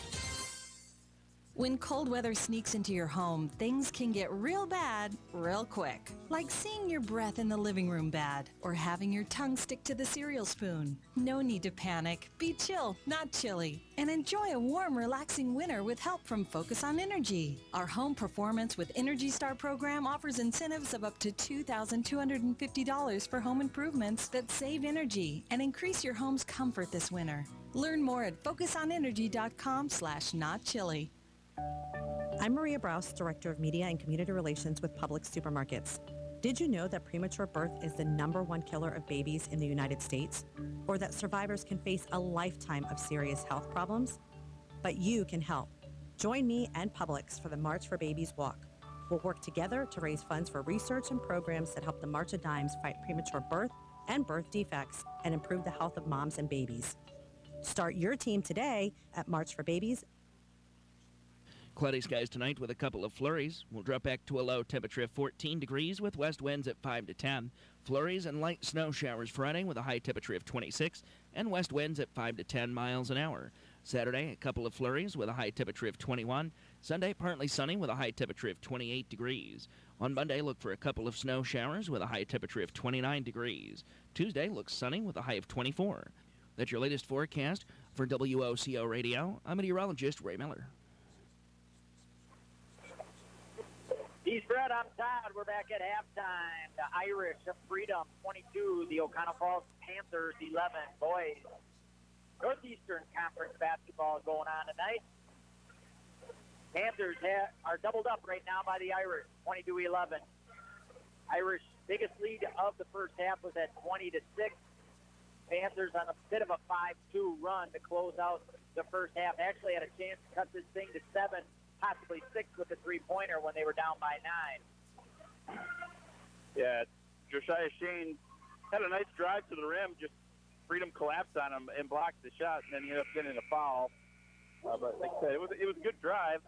[SPEAKER 15] When cold weather sneaks into your home, things can get real bad real quick. Like seeing your breath in the living room bad, or having your tongue stick to the cereal spoon. No need to panic. Be chill, not chilly. And enjoy a warm, relaxing winter with help from Focus on Energy. Our Home Performance with Energy Star program offers incentives of up to $2,250 for home improvements that save energy and increase your home's comfort this winter. Learn more at focusonenergy.com/notchilly.
[SPEAKER 16] I'm Maria Brous, Director of Media and Community Relations with Publix Supermarkets. Did you know that premature birth is the #1 killer of babies in the United States? Or that survivors can face a lifetime of serious health problems? But you can help. Join me and Publix for the March for Babies Walk. We'll work together to raise funds for research and programs that help the March of Dimes fight premature birth and birth defects and improve the health of moms and babies. Start your team today at March for Babies.
[SPEAKER 17] Cloudy skies tonight with a couple of flurries. We'll drop back to a low temperature of 14 degrees with west winds at 5 to 10. Flurries and light snow showers Friday with a high temperature of 26 and west winds at 5 to 10 miles an hour. Saturday, a couple of flurries with a high temperature of 21. Sunday, partly sunny with a high temperature of 28 degrees. On Monday, look for a couple of snow showers with a high temperature of 29 degrees. Tuesday looks sunny with a high of 24. That's your latest forecast. For WOCO Radio, I'm meteorologist Ray Miller.
[SPEAKER 1] He's Brett, I'm Todd. We're back at halftime. The Irish of Freedom 22, the Oconto Falls Panthers 11. Boys, Northeastern Conference basketball going on tonight. Panthers are doubled up right now by the Irish, 22-11. Irish biggest lead of the first half was at 20-6. Panthers on a bit of a 5-2 run to close out the first half. Actually had a chance to cut this thing to 7. Possibly 6 with a three-pointer when they were down by 9.
[SPEAKER 2] Yeah, Josiah Shane had a nice drive to the rim. Just Freedom collapsed on him and blocked the shot, and then he ended up getting a foul. But like I said, it was a good drive.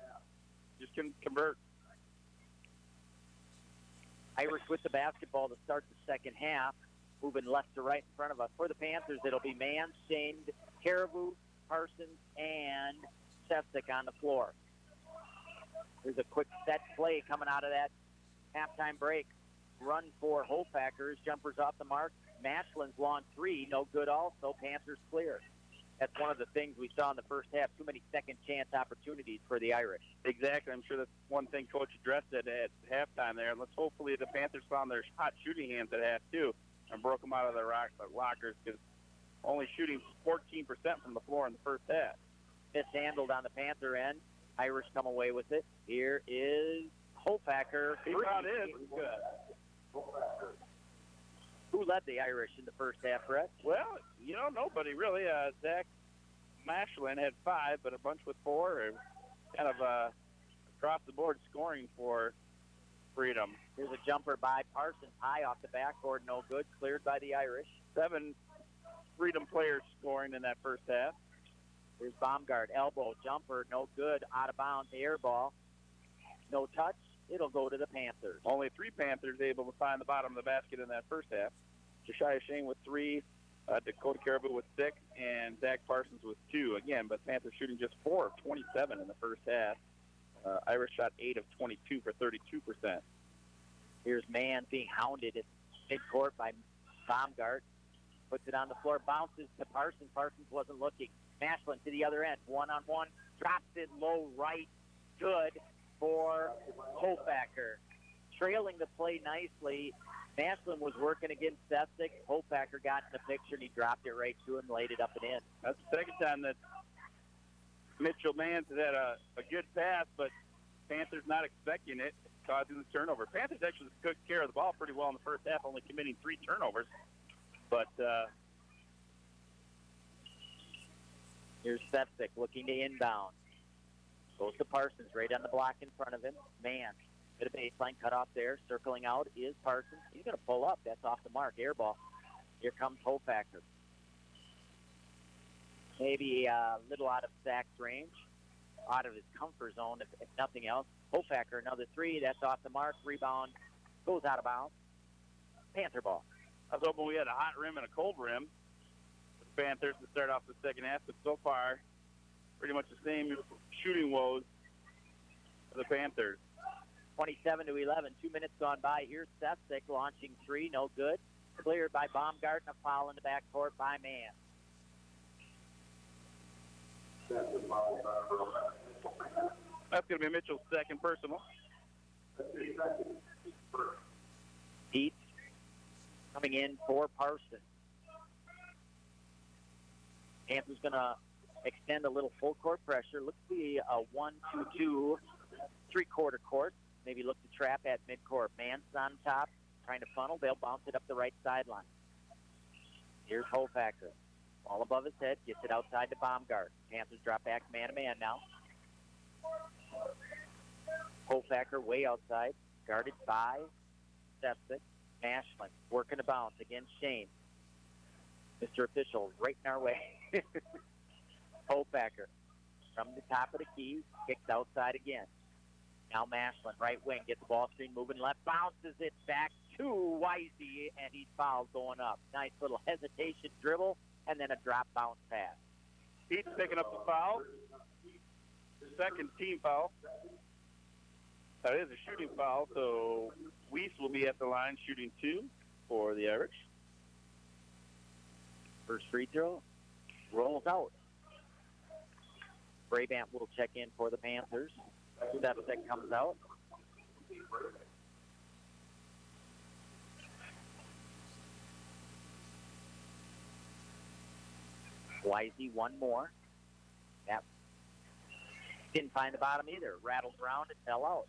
[SPEAKER 2] Just couldn't convert.
[SPEAKER 1] Irish with the basketball to start the second half, moving left to right in front of us. For the Panthers, it'll be Mann, Shane, Caribou, Parsons, and Sefcik on the floor. There's a quick set play coming out of that halftime break. Run for Hofackers. Jumpers off the mark. Mashlin's long three. No good also. Panthers clear. That's one of the things we saw in the first half. Too many second chance opportunities for the Irish.
[SPEAKER 2] Exactly. I'm sure that's one thing Coach addressed at halftime there. And let's hopefully the Panthers found their hot shooting hands at half too and broke them out of their lockers, because only shooting 14% from the floor in the first half.
[SPEAKER 1] Mishandled on the Panther end. Irish come away with it. Here is Hofacker.
[SPEAKER 2] He brought in. Good.
[SPEAKER 1] Who led the Irish in the first half, Brett?
[SPEAKER 2] Well, nobody really. Zach Mashlin had 5, but a bunch with 4. Kind of across the board scoring for Freedom.
[SPEAKER 1] Here's a jumper by Parsons. High off the backboard. No good. Cleared by the Irish.
[SPEAKER 2] 7 Freedom players scoring in that first half.
[SPEAKER 1] Here's Baumgart, elbow, jumper, no good, out of bounds, air ball. No touch, it'll go to the Panthers.
[SPEAKER 2] Only 3 Panthers able to find the bottom of the basket in that first half. Josiah Shane with 3, Dakota Caribou with 6, and Zach Parsons with 2. Again, but Panthers shooting just 4 of 27 in the first half. Irish shot 8 of 22 for 32%.
[SPEAKER 1] Here's Mann being hounded at midcourt by Baumgart. Puts it on the floor, bounces to Parsons. Parsons wasn't looking. Mashlin to the other end, one-on-one, drops it low right, good for Hofacker. Trailing the play nicely. Mashlin was working against Sefcik. Hofacker got in the picture, and he dropped it right to him, laid it up and in.
[SPEAKER 2] That's the second time that Mitchell Mans has had a good pass, but Panthers not expecting it, causing the turnover. Panthers actually took care of the ball pretty well in the first half, only committing 3 turnovers. But
[SPEAKER 1] here's Sefcik looking to inbound. Goes to Parsons right on the block in front of him. Man, bit of baseline cut off there. Circling out is Parsons. He's going to pull up. That's off the mark. Air ball. Here comes Hoffacker. Maybe a little out of Sack's range, out of his comfort zone, if nothing else. Hoffacker, another three. That's off the mark. Rebound goes out of bounds. Panther ball.
[SPEAKER 2] I was hoping we had a hot rim and a cold rim. The Panthers to start off the second half, but so far, pretty much the same shooting woes for the Panthers.
[SPEAKER 1] 27-11, 2 minutes gone by. Here's Sefcik launching three, no good. Cleared by Baumgarten, a foul in the backcourt by Mann.
[SPEAKER 2] That's going to be Mitchell's second personal.
[SPEAKER 1] Pete coming in for Parsons. Panthers going to extend a little full court pressure. Looks to be a 1-2-2 three-quarter court. Maybe look to trap at midcourt. Mann's on top, trying to funnel. They'll bounce it up the right sideline. Here's Hoffacker. All above his head, gets it outside to Baumgart. Panthers drop back man-to-man now. Hoffacker way outside, guarded by Sefcik. Mashlin working to bounce against Shane. Mr. Official, right in our way. Hoffacker from the top of the key, kicks outside again. Now Mashlin, right wing, gets the ball screen moving left, bounces it back to Wisey, and he's fouled going up. Nice little hesitation dribble, and then a drop bounce pass.
[SPEAKER 2] Pete's picking up the foul. Second team foul. That is a shooting foul, so Weiss will be at the line shooting two for the Irish.
[SPEAKER 1] First free throw rolls out. Brabant will check in for the Panthers. Sefcik comes out. Wisey, one more. That didn't find the bottom either. Rattled around and fell out.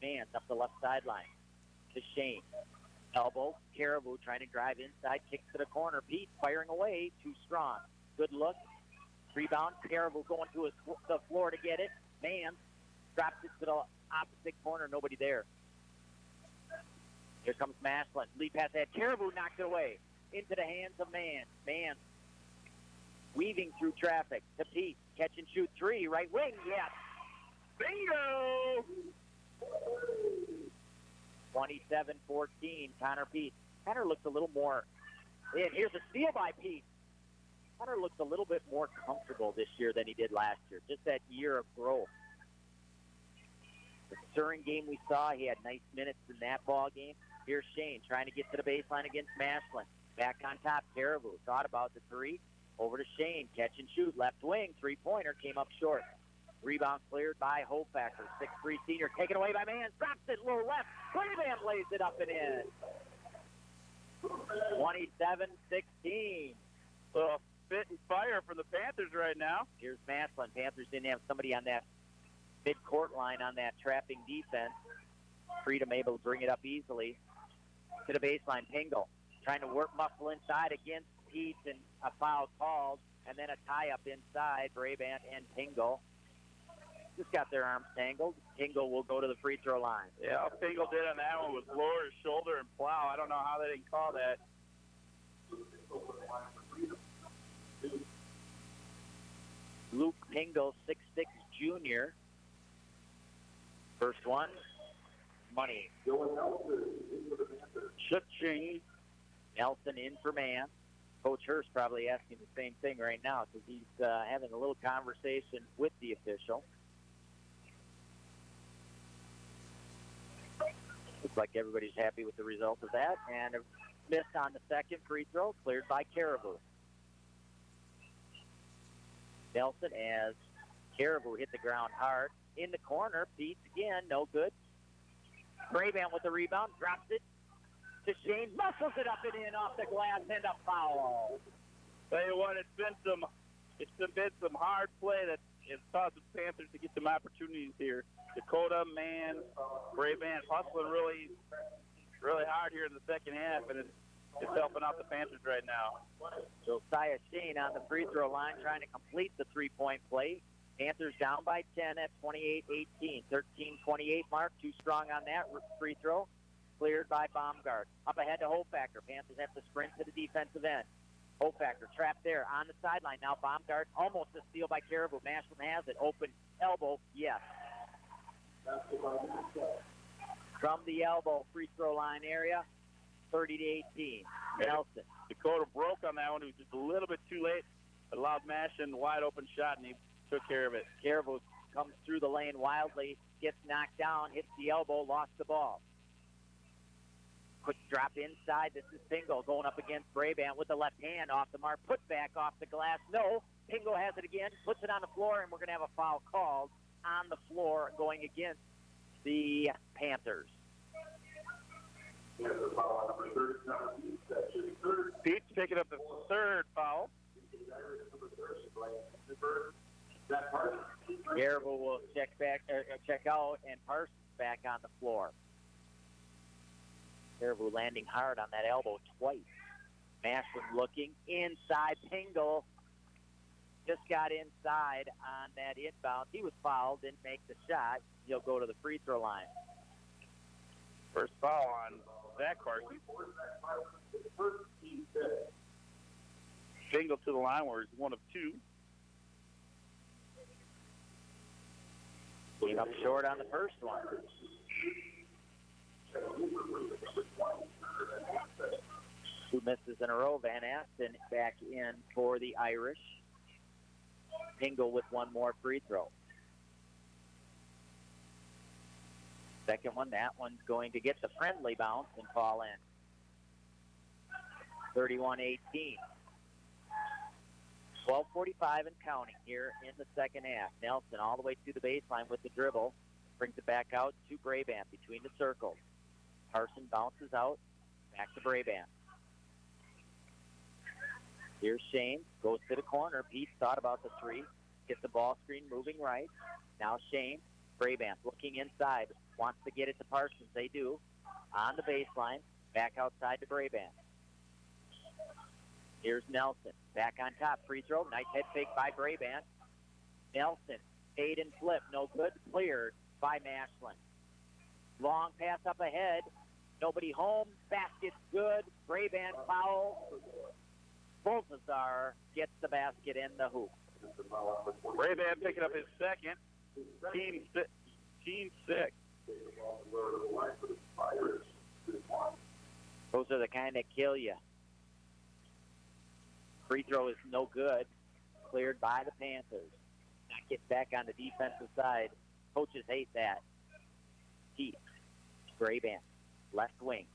[SPEAKER 1] Man's up the left sideline to Shane. Elbow, Caribou trying to drive inside, kicks to the corner. Pete firing away, too strong. Good look. Rebound, Caribou going to the floor to get it. Man drops it to the opposite corner, nobody there. Here comes Mashlin. Lead pass ahead. Caribou knocked it away into the hands of Mann. Mann weaving through traffic to Pete. Catch and shoot three, right wing, yes.
[SPEAKER 2] Bingo!
[SPEAKER 1] 27-14, Connor Pete. Connor looks a little more, and here's a steal by Pete. Connor looks a little bit more comfortable this year than he did last year. Just that year of growth. The Surin game we saw, he had nice minutes in that ball game. Here's Shane trying to get to the baseline against Mashlin. Back on top, Caribou. Thought about the three. Over to Shane. Catch and shoot. Left wing. Three-pointer came up short. Rebound cleared by Hoffacker. 6'3" senior. Taken away by Mann. Drops it low left. Brabant lays it up and in. 27-16.
[SPEAKER 2] Well, spit and fire for the Panthers right now.
[SPEAKER 1] Here's Mashlin. Panthers didn't have somebody on that mid-court line on that trapping defense. Freedom able to bring it up easily to the baseline. Pingle trying to work muscle inside against Pete, and a foul called, and then a tie-up inside. Brabant and Pingle just got their arms tangled. Pingle will go to the free throw line.
[SPEAKER 2] Yeah, all Pingle did on that one was lower his shoulder and plow. I don't know how they didn't call that.
[SPEAKER 1] Luke Pingle, 6'6" junior. First one, money.
[SPEAKER 2] Cha-ching.
[SPEAKER 1] Nelson in for Mann. Coach Hurst probably asking the same thing right now because he's having a little conversation with the official. Looks like everybody's happy with the result of that. And a miss on the second free throw, cleared by Caribou. Nelson as Caribou hit the ground hard. In the corner, Pete again, no good. Brabant with the rebound, drops it to Shane, muscles it up and in off the glass, and a foul.
[SPEAKER 2] Tell you what, it's been some hard play that has caused the Panthers to get some opportunities here. Dakota, Mann, Brabant hustling really, really hard here in the second half, and it's helping out the Panthers right now.
[SPEAKER 1] Josiah Shane on the free throw line trying to complete the three-point play. Panthers down by 10 at 28-18. 13-28 mark. Too strong on that free throw. Cleared by Baumgart. Up ahead to Hofacker. Panthers have to sprint to the defensive end. Hofacker trapped there on the sideline. Now Baumgart, almost a steal by Caribou. Mashland has it. Open elbow. Yes. From the elbow free throw line area. 30-18. Nelson.
[SPEAKER 2] Dakota broke on that one. It was just a little bit too late. Allowed Mashland a wide open shot, and he took care of it.
[SPEAKER 1] Caribou comes through the lane wildly, gets knocked down, hits the elbow, lost the ball. Quick drop inside. This is Pingle going up against Brabant with the left hand off the mark. Put back off the glass. No. Pingle has it again, puts it on the floor, and we're going to have a foul called on the floor going against the Panthers.
[SPEAKER 2] Pete's picking up the third foul.
[SPEAKER 1] Caribou will check out, and Parsons back on the floor. Caribou landing hard on that elbow twice. Mashland looking inside. Pingle just got inside on that inbound. He was fouled, didn't make the shot. He'll go to the free throw line.
[SPEAKER 2] First foul on Zach Parsons. Pingle to the line where he's one of two.
[SPEAKER 1] Came up short on the first one. Two misses in a row. Van Asten back in for the Irish. Pingle with one more free throw. Second one, that one's going to get the friendly bounce and fall in. 31-18. 12:45 and counting here in the second half. Nelson all the way to the baseline with the dribble. Brings it back out to Brabant between the circles. Parson bounces out. Back to Brabant. Here's Shane. Goes to the corner. Pete thought about the three. Gets the ball screen moving right. Now Shane. Brabant looking inside. Wants to get it to Parsons. They do. On the baseline. Back outside to Brabant. Here's Nelson. Back on top. Free throw. Nice head fake by Brabant. Nelson. Fade and flip. No good. Cleared by Mashland. Long pass up ahead. Nobody home. Basket's good. Brabant foul. Boltazar gets the basket in the hoop.
[SPEAKER 2] Brabant picking up his second. Team six.
[SPEAKER 1] Those are the kind that kill you. Free throw is no good. Cleared by the Panthers. Now gets back on the defensive side. Coaches hate that. Pete. Brabant. Left wing.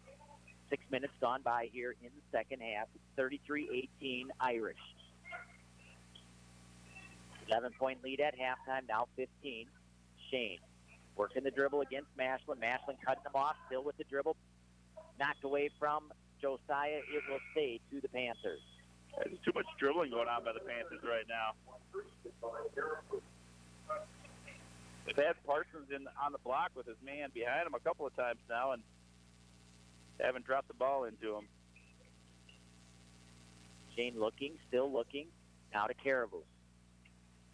[SPEAKER 1] 6 minutes gone by here in the second half. 33-18 Irish. 11-point lead at halftime. Now 15. Shane. Working the dribble against Mashland. Mashland cutting them off. Still with the dribble. Knocked away from Josiah. It will stay to the Panthers.
[SPEAKER 2] There's too much dribbling going on by the Panthers right now. They've had Parsons on the block with his man behind him a couple of times now and haven't dropped the ball into him.
[SPEAKER 1] Shane looking, still looking. Now to Caribou.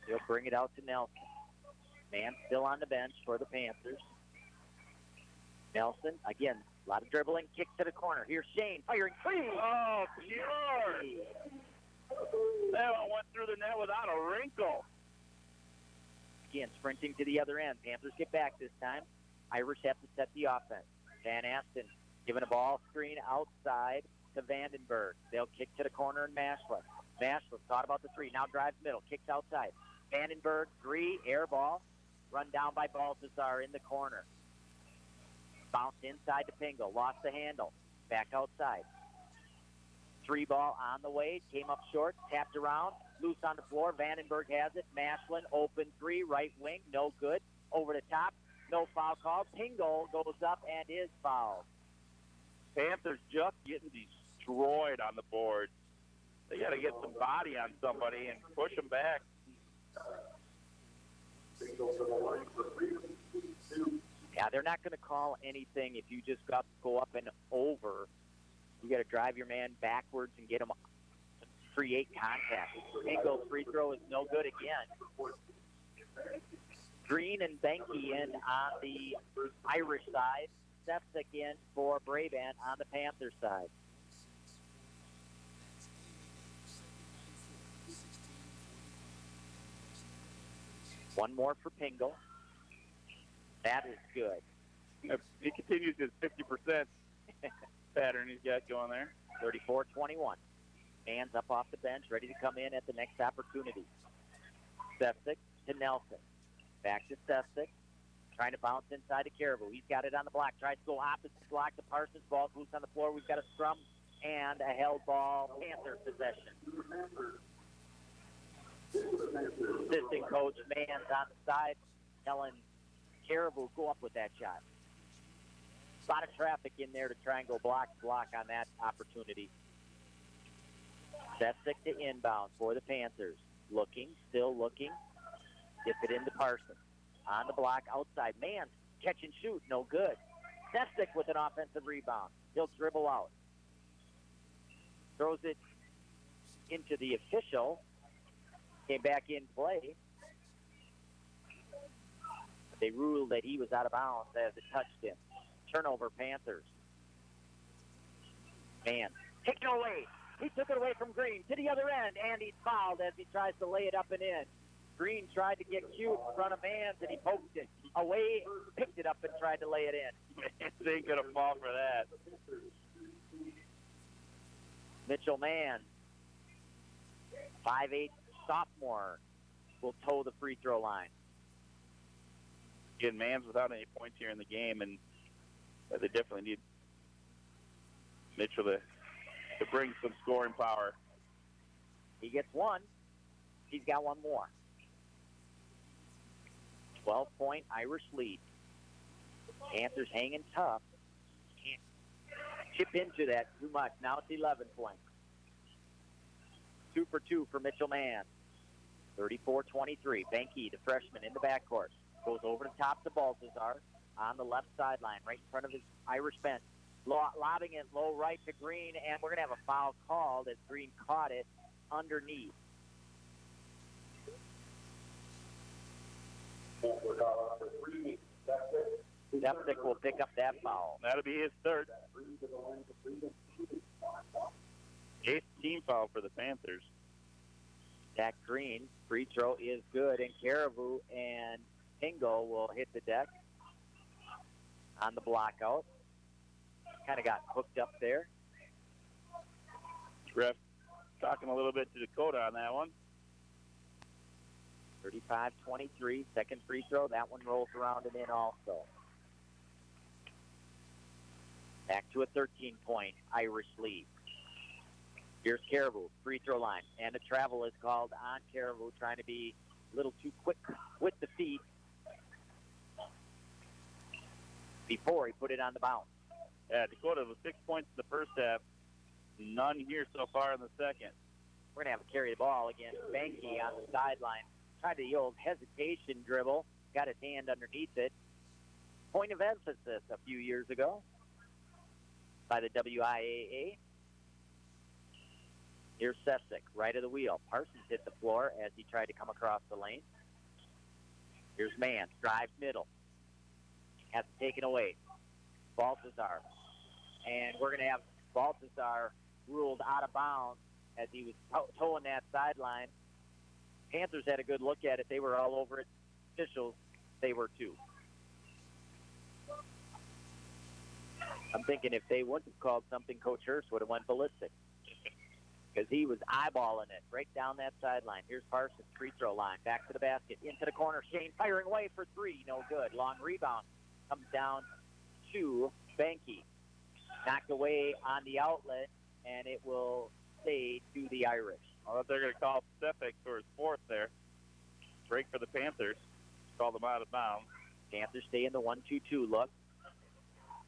[SPEAKER 1] He'll bring it out to Nelson. Man still on the bench for the Panthers. Nelson, again, a lot of dribbling. Kick to the corner. Here's Shane firing three.
[SPEAKER 2] Oh, pure. That one went through the net without a wrinkle.
[SPEAKER 1] Again, sprinting to the other end. Panthers get back this time. Irish have to set the offense. Van Asten giving a ball screen outside to Vandenberg. They'll kick to the corner and Mashland. Mashland thought about the three. Now drives middle. Kicks outside. Vandenberg, three, air ball. Run down by Baltazar in the corner. Bounced inside to Pingle. Lost the handle. Back outside. Three ball on the way. Came up short. Tapped around. Loose on the floor. Vandenberg has it. Mashland open three. Right wing. No good. Over the top. No foul call. Pingle goes up and is fouled.
[SPEAKER 2] Panthers just getting destroyed on the board. They got to get some body on somebody and push them back.
[SPEAKER 1] Yeah, they're not going to call anything if you just go up and over. You got to drive your man backwards and get him to create contact. Pingle's free throw is no good again. Green and Benke in on the Irish side. Sepsic in for Brabant on the Panther side. One more for Pingle. That is good.
[SPEAKER 2] If he continues his 50% pattern he's got going there.
[SPEAKER 1] 34-21. Man's up off the bench, ready to come in at the next opportunity. Sepsic to Nelson. Back to Sepsic. Trying to bounce inside to Caribou. He's got it on the block. Tries to go opposite block to Parsons. Ball's loose on the floor. We've got a scrum and a held ball. Panther possession. Assistant coach Mann's on the side telling Caribou go up with that shot. A lot of traffic in there to try and go block on that opportunity. Sepsic to inbound for the Panthers. Looking, still looking. Gets it into Parsons. On the block outside. Man, catch and shoot, no good. Sepsic with an offensive rebound. He'll dribble out. Throws it into the official. Came back in play. They ruled that he was out of bounds as it touched him. Turnover, Panthers. Man, take it away. He took it away from Green to the other end, and he's fouled as he tries to lay it up and in. Green tried to get cute in front of Mans, and he poked it away, picked it up, and tried to lay it in.
[SPEAKER 2] They ain't going to fall for that.
[SPEAKER 1] Mitchell Mann, 5'8" sophomore, will toe the free throw line.
[SPEAKER 2] Again, Mann's without any points here in the game, and they definitely need Mitchell to bring some scoring power.
[SPEAKER 1] He gets one. He's got one more. 12-point Irish lead. Panthers hanging tough. Can't chip into that too much. Now it's 11 points. 2 for 2 for Mitchell Mann. 34-23. Benke, the freshman, in the backcourt. Goes over the top to Baltazar on the left sideline, right in front of his Irish bench. Lobbing it low right to Green, and we're going to have a foul called as Green caught it underneath. Sepsic will pick up that foul.
[SPEAKER 2] That'll be his third. 8th team foul for the Panthers.
[SPEAKER 1] Zach Green, free throw is good, and Caribou and Pingle will hit the deck on the block out. Kind of got hooked up there.
[SPEAKER 2] Ref talking a little bit to Dakota on that one.
[SPEAKER 1] 35-23, second free throw. That one rolls around and in also. Back to a 13-point Irish lead. Here's Caribou, free throw line. And a travel is called on Caribou, trying to be a little too quick with the feet before he put it on the bounce.
[SPEAKER 2] Yeah, Dakota was 6 points in the first half. None here so far in the second.
[SPEAKER 1] We're going to have to carry the ball again. Benke on the sideline. Tried the old hesitation dribble. Got his hand underneath it. Point of emphasis a few years ago by the WIAA. Here's Sepsic, right of the wheel. Parsons hit the floor as he tried to come across the lane. Here's Mann, drives middle. Has it taken away. Baltazar. And we're going to have Baltazar ruled out of bounds as he was towing that sideline. Panthers had a good look at it. They were all over it. Officials, they were too. I'm thinking if they wouldn't have called something, Coach Hurst would have went ballistic. Because he was eyeballing it right down that sideline. Here's Parsons, free throw line. Back to the basket, into the corner. Shane firing away for three. No good. Long rebound. Comes down to Benke. Knocked away on the outlet, and it will stay to the Irish.
[SPEAKER 2] I thought they're going to call Sepsic for his fourth there. Break for the Panthers. Call them out of bounds.
[SPEAKER 1] Panthers stay in the 1-2-2 look.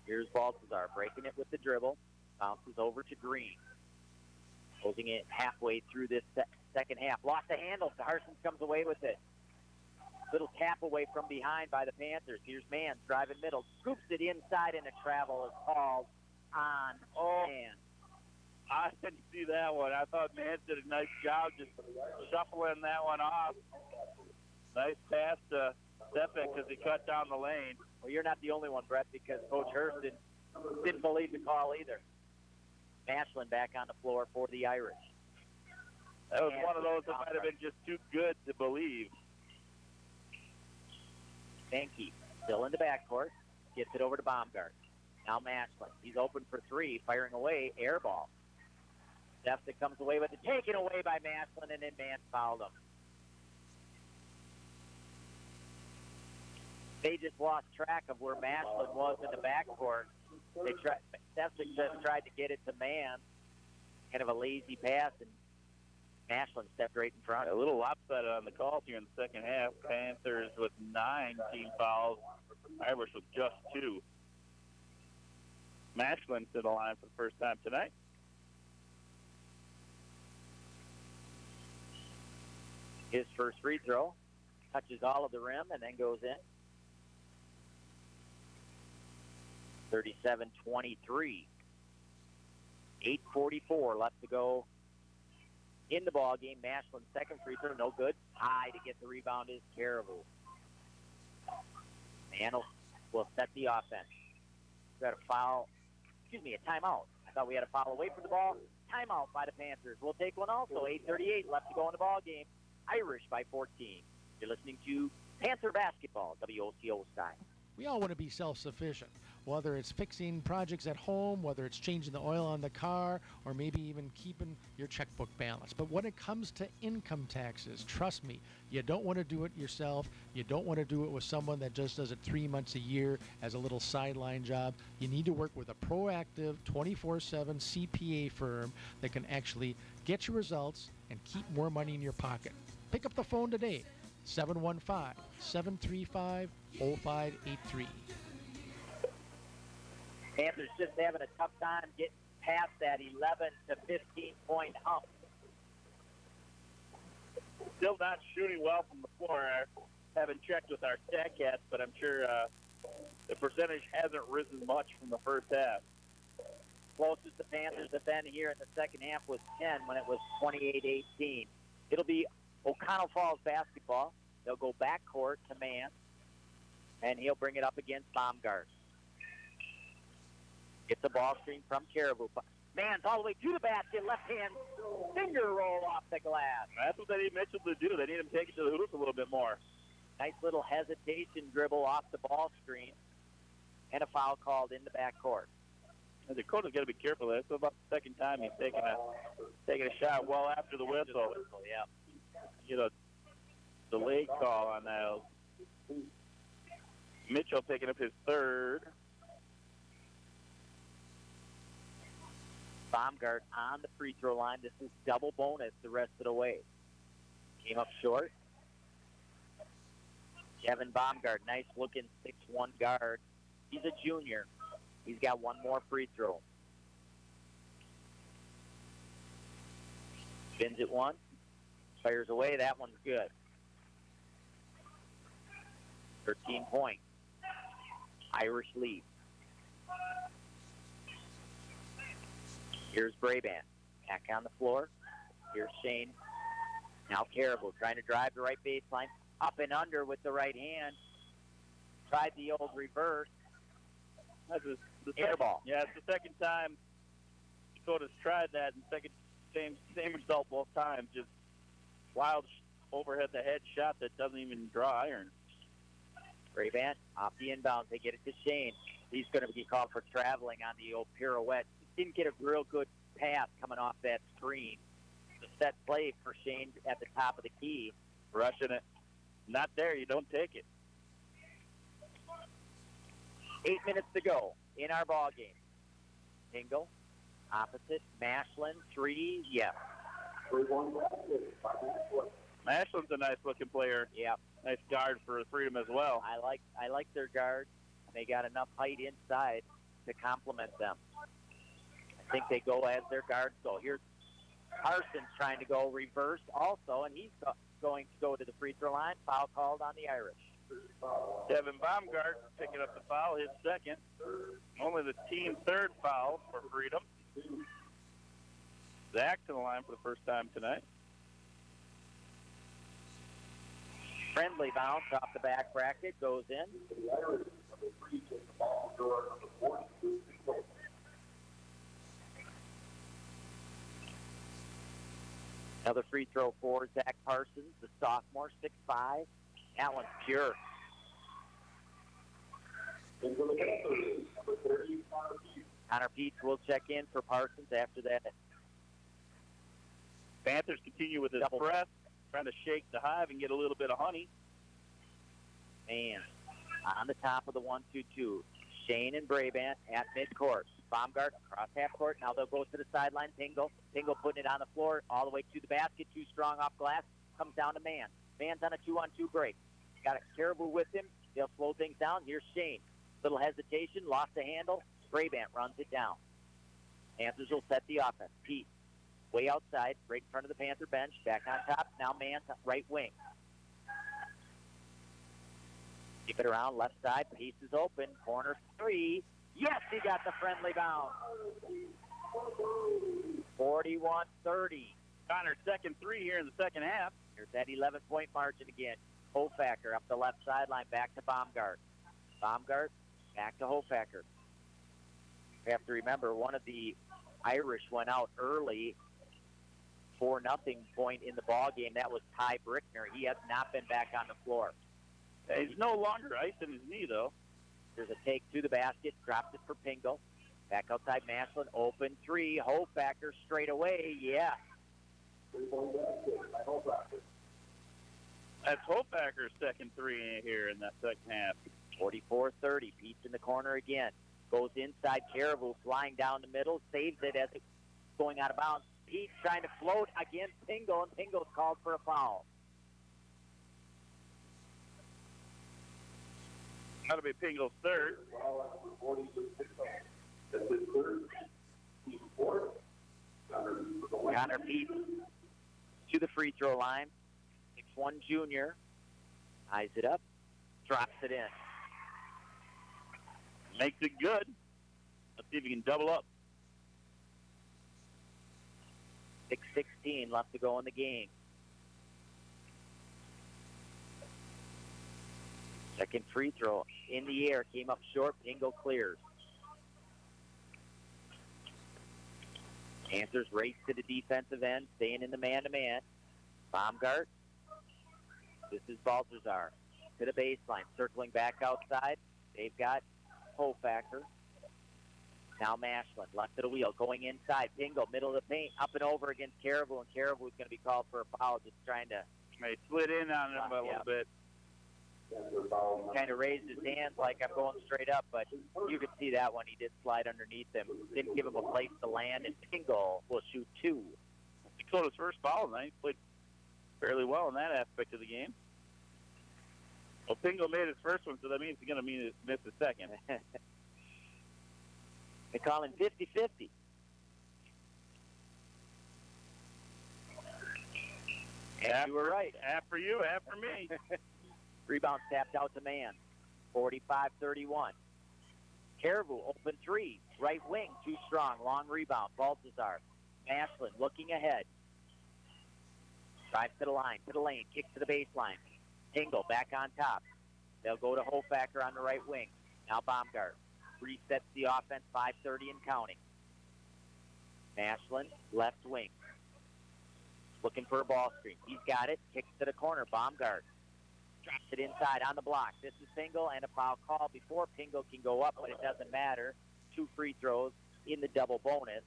[SPEAKER 1] Here's Baltazar breaking it with the dribble. Bounces over to Green. Holding it halfway through this second half. Lost the handle. Parsons comes away with it. Little tap away from behind by the Panthers. Here's Mann driving middle. Scoops it inside, and a travel is called on Mann.
[SPEAKER 2] I didn't see that one. I thought Mann did a nice job just shuffling that one off. Nice pass to Stefik as he cut down the lane.
[SPEAKER 1] Well, you're not the only one, Brett, because Coach Hurst didn't believe the call either. Mashlin back on the floor for the Irish.
[SPEAKER 2] That was one of those that might have been just too good to believe.
[SPEAKER 1] Sankey still in the backcourt. Gets it over to Baumgart. Now Mashlin. He's open for three, firing away, air ball. Stefik comes away with it, taken away by Mashlin, and then man fouled him. They just lost track of where Mashlin was in the backcourt. Stefik just tried to get it to man. Kind of a lazy pass, and Mashlin stepped right in front.
[SPEAKER 2] A little lopsided on the calls here in the second half. Panthers with 9 team fouls. Irish with just 2. Mashlin to the line for the first time tonight.
[SPEAKER 1] His first free throw touches all of the rim and then goes in. 37-23. 8:44 left to go in the ball game. Mashlin's second free throw, no good. High to get the rebound is Caribou. Man will set the offense. We got a timeout. I thought we had a foul away from the ball. Timeout by the Panthers. We'll take one also. 8:38 left to go in the ball game. Irish by 14. You're listening to Panther Basketball, WOCO style.
[SPEAKER 3] We all want to be self-sufficient, whether it's fixing projects at home, whether it's changing the oil on the car, or maybe even keeping your checkbook balanced. But when it comes to income taxes, trust me, you don't want to do it yourself. You don't want to do it with someone that just does it 3 months a year as a little sideline job. You need to work with a proactive 24/7 CPA firm that can actually get you results and keep more money in your pocket. Pick up the phone today, 715-735-0583.
[SPEAKER 1] Panthers just having a tough time getting past that 11 to 15 point hump.
[SPEAKER 2] Still not shooting well from the floor. I haven't checked with our StatCats, but I'm sure the percentage hasn't risen much from the first half.
[SPEAKER 1] Closest the Panthers have been here in the second half was 10 when it was 28-18. It'll be Oconto Falls basketball. They'll go backcourt to man, and he'll bring it up against Baumgart. Gets the ball screen from Caribou. Man's all the way to the basket, left-hand finger roll off the glass.
[SPEAKER 2] That's what they need Mitchell to do. They need him to take it to the hoop a little bit more.
[SPEAKER 1] Nice little hesitation dribble off the ball screen, and a foul called in the backcourt.
[SPEAKER 2] Dakota's got to be careful. That's about the second time he's taking a shot well after the whistle.
[SPEAKER 1] Yeah.
[SPEAKER 2] You know, delayed call on that. Mitchell picking up his third.
[SPEAKER 1] Baumgart on the free throw line. This is double bonus the rest of the way. Came up short. Kevin Baumgart, nice looking 6'1" guard. He's a junior. He's got one more free throw. Spins it once. Fires away. That one's good. 13 points. Irish lead. Here's Brabant. Back on the floor. Here's Shane. Now Caribou trying to drive the right baseline. Up and under with the right hand. Tried the old reverse.
[SPEAKER 2] That's the
[SPEAKER 1] air ball.
[SPEAKER 2] Yeah, it's the second time Dakota's tried that, and same result both times. Just wild overhead the head shot that doesn't even draw iron.
[SPEAKER 1] Brabant off the inbound. They get it to Shane. He's going to be called for traveling on the old pirouette. Didn't get a real good pass coming off that screen. The set play for Shane at the top of the key.
[SPEAKER 2] Rushing it. Not there. You don't take it.
[SPEAKER 1] 8 minutes to go in our ball game. Tingle, opposite, Mashlin, 3, yeah.
[SPEAKER 2] Mashlin's a nice-looking player.
[SPEAKER 1] Yeah.
[SPEAKER 2] Nice guard for Freedom as well.
[SPEAKER 1] I like their guard. They got enough height inside to complement them. I think they go as their guards go. Here's Parsons trying to go reverse also, and he's going to go to the free throw line. Foul called on the Irish.
[SPEAKER 2] Kevin Baumgart picking up the foul, his second. Only the team third foul for Freedom. Zach to the line for the first time tonight.
[SPEAKER 1] Friendly bounce off the back bracket, goes in. Another free throw for Zach Parsons, the sophomore, 6'5". That one's pure. Connor Peets will check in for Parsons after that.
[SPEAKER 2] Panthers continue with his press, trying to shake the hive and get a little bit of honey.
[SPEAKER 1] And on the top of the 1-2-2, Shane and Brabant at midcourt. Baumgart across half court. Now they'll go to the sideline. Pingle putting it on the floor all the way to the basket. Too strong off glass. Comes down to Mann. Mann's on a 2-on-2 break. Got a Caribou with him. They'll slow things down. Here's Shane. Little hesitation. Lost the handle. Brabant runs it down. Panthers will set the offense. Pete way outside, right in front of the Panther bench. Back on top. Now Mann's right wing. Keep it around left side. Piece is open. Corner three. Yes, he got the friendly bounce. 41-30.
[SPEAKER 2] Connor's second three here in the second half.
[SPEAKER 1] Here's that 11-point margin again. Hofacker up the left sideline, back to Baumgart. Baumgart, back to Hofacker. We have to remember, one of the Irish went out early, 4-0 point in the ball game. That was Ty Brickner. He has not been back on the floor.
[SPEAKER 2] He's no longer icing his knee, though.
[SPEAKER 1] There's a take to the basket, drops it for Pingle. Back outside Maslin, open three. Hofacker straight away, yeah.
[SPEAKER 2] That's Hofacker's second three here in that second half.
[SPEAKER 1] 44-30, Pete's in the corner again. Goes inside, Caribou flying down the middle, saves it as it's going out of bounds. Pete trying to float against Pingle, and Pingle's called for a foul.
[SPEAKER 2] That'll be Pingle's third.
[SPEAKER 1] Connor Pete to the free throw line. 6'1" junior. Eyes it up. Drops it in.
[SPEAKER 2] Makes it good. Let's see if he can double up.
[SPEAKER 1] 6:16 left to go in the game. Second free throw in the air. Came up short. Pingle clears. Panthers race to the defensive end, staying in the man-to-man. Baumgart. This is Baltazar. To the baseline, circling back outside. They've got Hofacker. Now Maslin, left of the wheel, going inside. Pingle, middle of the paint, up and over against Caribou, and Caribou is going to be called for a foul, just trying to...
[SPEAKER 2] He slid in on him a little bit.
[SPEAKER 1] Kind of raised his hands like I'm going straight up, but you could see that one. He did slide underneath him. Didn't give him a place to land, and Pingle will shoot two.
[SPEAKER 2] Dakota's first foul tonight. He played fairly well in that aspect of the game. Well, Pingle made his first one, so that means he's going to miss the second.
[SPEAKER 1] They call him 50-50. And you were right.
[SPEAKER 2] Half for you, half for me.
[SPEAKER 1] Rebound tapped out to Mann. 45-31. Caribou, open three. Right wing, too strong. Long rebound. Baltazar. Maslin looking ahead. Drives to the line, to the lane. Kicks to the baseline. Tingle back on top. They'll go to Hofacker on the right wing. Now Baumgart. Resets the offense, 5:30 and counting. Maslin, left wing. Looking for a ball screen. He's got it. Kicks to the corner. Baumgart. Drops it inside on the block. This is Pingle, and a foul call before Pingle can go up, but it doesn't matter. 2 free throws in the double bonus.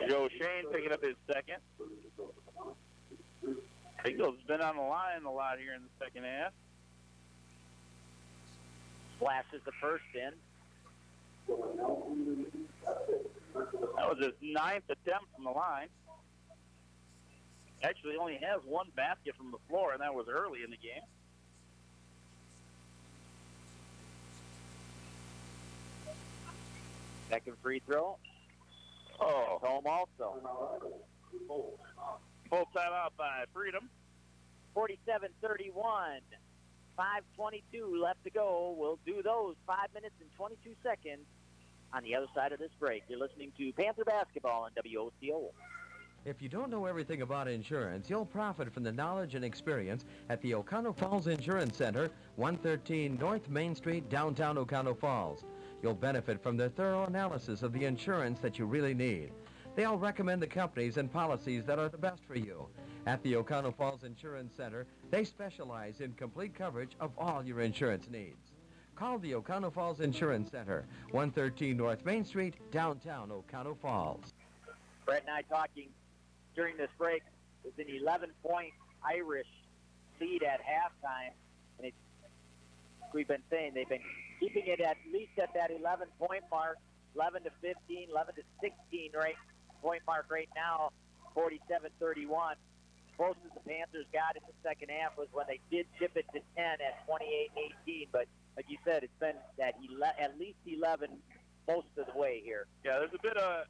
[SPEAKER 2] Joe Shane picking up his second. Pingle's been on the line a lot here in the second half.
[SPEAKER 1] Flashes the first in.
[SPEAKER 2] That was his 9th attempt from the line. Actually only has 1 basket from the floor, and that was early in the game.
[SPEAKER 1] Second free throw.
[SPEAKER 2] Oh.
[SPEAKER 1] Home also.
[SPEAKER 2] Full timeout by Freedom.
[SPEAKER 1] 47-31. 5:22 left to go. We'll do those 5 minutes and 22 seconds on the other side of this break. You're listening to Panther Basketball on WOCO.
[SPEAKER 5] If you don't know everything about insurance, you'll profit from the knowledge and experience at the Oconto Falls Insurance Center, 113 North Main Street, downtown Oconto Falls. You'll benefit from their thorough analysis of the insurance that you really need. They'll recommend the companies and policies that are the best for you. At the Oconto Falls Insurance Center, they specialize in complete coverage of all your insurance needs. Call the Oconto Falls Insurance Center, 113 North Main Street, downtown Oconto Falls.
[SPEAKER 1] Brett and I talking during this break. It's an 11-point Irish lead at halftime, and we've been saying they've been keeping it at least at that 11-point mark, 11 to 15, 11 to 16 point mark right now, 47-31. Closest the Panthers got in the second half was when they did chip it to 10 at 28-18, but like you said, it's been that at least 11 most of the way here.
[SPEAKER 2] Yeah, there's a bit of,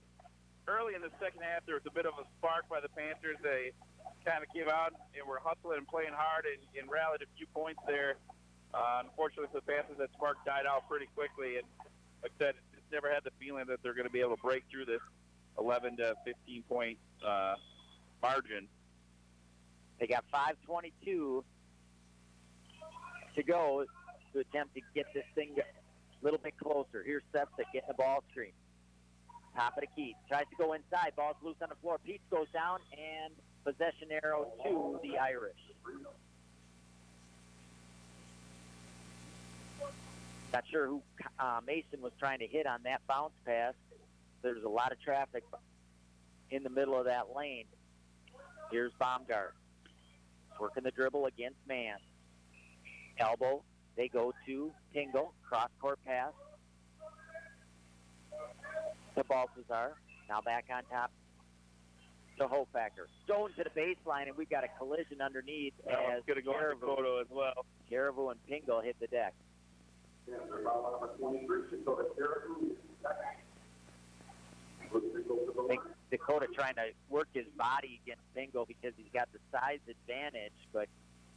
[SPEAKER 2] early in the second half, there was a bit of a spark by the Panthers. They kind of came out and were hustling and playing hard and rallied a few points there. Unfortunately for the Panthers, that spark died out pretty quickly. And like I said, it's never had the feeling that they're going to be able to break through this 11 to 15 point margin.
[SPEAKER 1] They got 5:22 to go to attempt to get this thing a little bit closer. Here's Sepsic getting the ball screen. Top of the key. Tries to go inside. Ball's loose on the floor. Peets goes down, and possession arrow to the Irish. Not sure who Mason was trying to hit on that bounce pass. There's a lot of traffic in the middle of that lane. Here's Baumgart. Working the dribble against man. Elbow. They go to Tingle. Cross-court pass to Balthazar. Now back on top to Hofacker. Stone to the baseline, and we've got a collision underneath as
[SPEAKER 2] going to go to Oconto as well.
[SPEAKER 1] Caribou and Pingle hit the deck. I think Dakota trying to work his body against Pingle because he's got the size advantage, but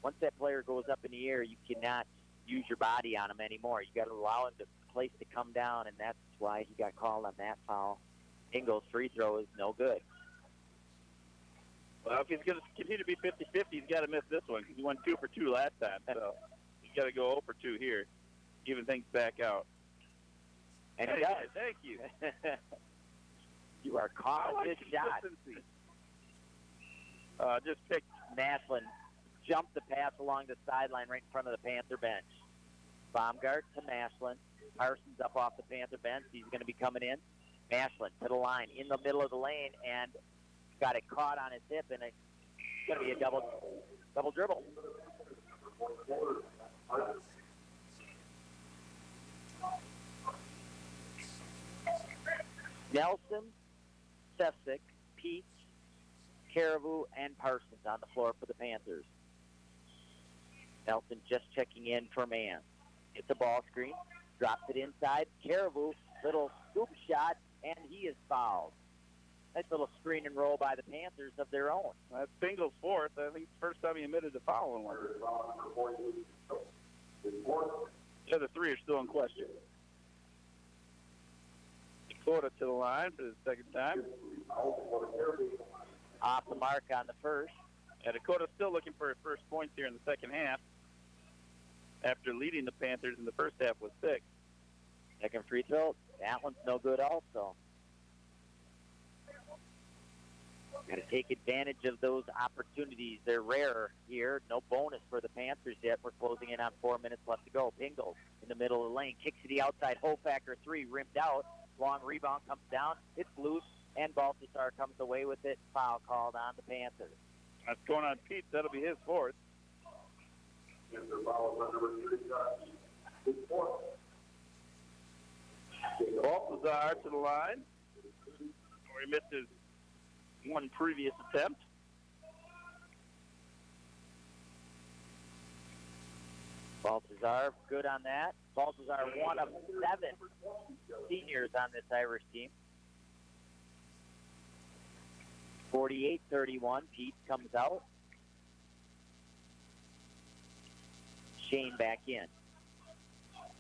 [SPEAKER 1] once that player goes up in the air, you cannot use your body on him anymore. You got to allow him to place to come down, and that's why he got called on that foul. Pingle's free throw is no good.
[SPEAKER 2] Well, if he's going to continue to be 50-50, he's got to miss this one because he went 2 for 2 last time. So he's got to go 0 for 2 here, even things back out.
[SPEAKER 1] And he does.
[SPEAKER 2] Thank you.
[SPEAKER 1] You are caught a good shot.
[SPEAKER 2] Just picked.
[SPEAKER 1] Maslin jumped the pass along the sideline right in front of the Panther bench. Baumgart to Maslin. Parsons up off the Panther bench. He's going to be coming in. Maslin to the line in the middle of the lane and got it caught on his hip, and it's going to be a double dribble. Nelson, Sefcik, Peets, Caribou, and Parsons on the floor for the Panthers. Nelson just checking in for man. Gets the ball screen, drops it inside. Caribou, little scoop shot, and he is fouled. Nice little screen and roll by the Panthers of their own.
[SPEAKER 2] That's Pingle's fourth. I think it's the first time he admitted to fouling one. The other three are still in question. Dakota to the line for the second time.
[SPEAKER 1] Off the mark on the first.
[SPEAKER 2] Yeah, Dakota's still looking for his first points here in the second half after leading the Panthers in the first half with 6.
[SPEAKER 1] Second free throw. That one's no good also. Got to take advantage of those opportunities. They're rare here. No bonus for the Panthers yet. We're closing in on 4 minutes left to go. Pingle in the middle of the lane. Kicks to the outside. Hofacker 3 rimmed out. Long rebound comes down. It's loose. And Balthazar comes away with it. Foul called on the Panthers.
[SPEAKER 2] That's going on Pete. That'll be his fourth. Balthazar to the line. Where he missed his one previous attempt.
[SPEAKER 1] Balthazar, good on that. Balthazar, one of 7 seniors on this Irish team. 48-31. Pete comes out. Shane back in.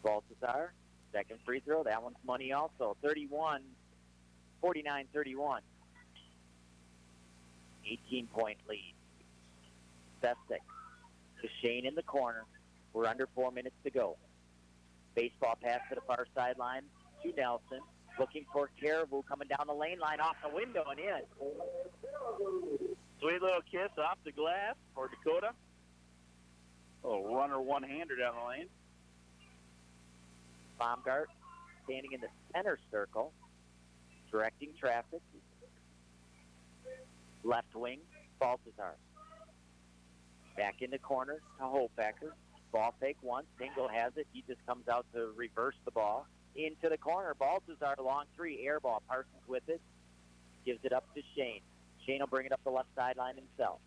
[SPEAKER 1] Balthazar, second free throw. That one's money also. 49-31. 18-point lead. Sestic to Shane in the corner. We're under 4 minutes to go. Baseball pass to the far sideline to Nelson. Looking for Caribou coming down the lane line off the window and in.
[SPEAKER 2] Sweet little kiss off the glass for Dakota. Oh, runner one-hander down the lane.
[SPEAKER 1] Baumgart standing in the center circle, directing traffic. Left wing, Baltazar. Back in the corner to Hofacker. Ball fake once. Dingle has it. He just comes out to reverse the ball. Into the corner. Baltazar, long three. Air ball. Parsons with it. Gives it up to Shane. Shane will bring it up the left sideline himself.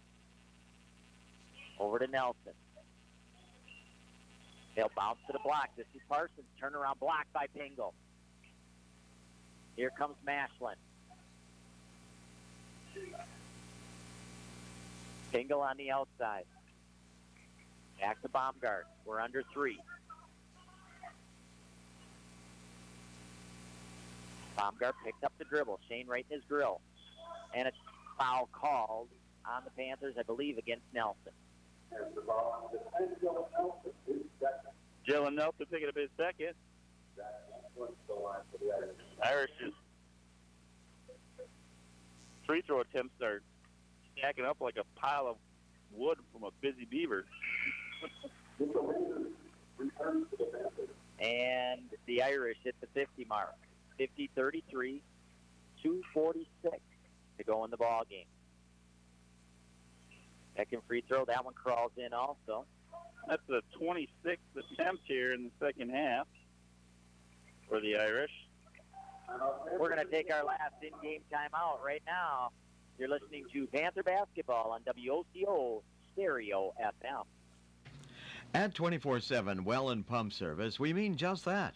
[SPEAKER 1] Over to Nelson. They'll bounce to the block. This is Parsons. Turnaround block by Pingle. Here comes Mashlin. Pingle on the outside. Back to Baumgart. We're under 3. Baumgart picked up the dribble. Shane right in his grill. And a foul called on the Panthers, I believe, against Nelson.
[SPEAKER 2] Jalen Nelson picking up his second. Irish's free throw attempts are stacking up like a pile of wood from a busy beaver.
[SPEAKER 1] And the Irish hit the 50 mark. 50-33, 2:46 to go in the ball game. Second free throw, that one crawls in also.
[SPEAKER 2] That's the 26th attempt here in the second half for the Irish.
[SPEAKER 1] We're going to take our last in-game timeout right now. You're listening to Panther Basketball on WOCO Stereo FM.
[SPEAKER 9] At 24/7 Well and Pump Service, we mean just that.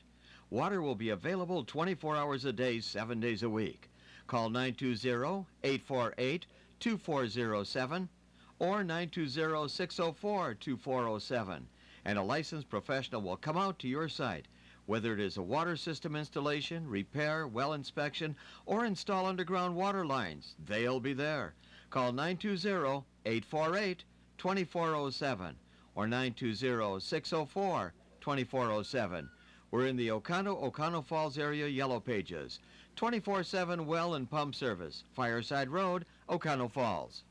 [SPEAKER 9] Water will be available 24 hours a day, 7 days a week. Call 920-848-2407 or 920-604-2407, and a licensed professional will come out to your site. Whether it is a water system installation, repair, well inspection, or install underground water lines, they'll be there. Call 920-848-2407 or 920-604-2407. We're in the Oconto Falls area Yellow Pages. 24/7 Well and Pump Service, Fireside Road, Oconto Falls.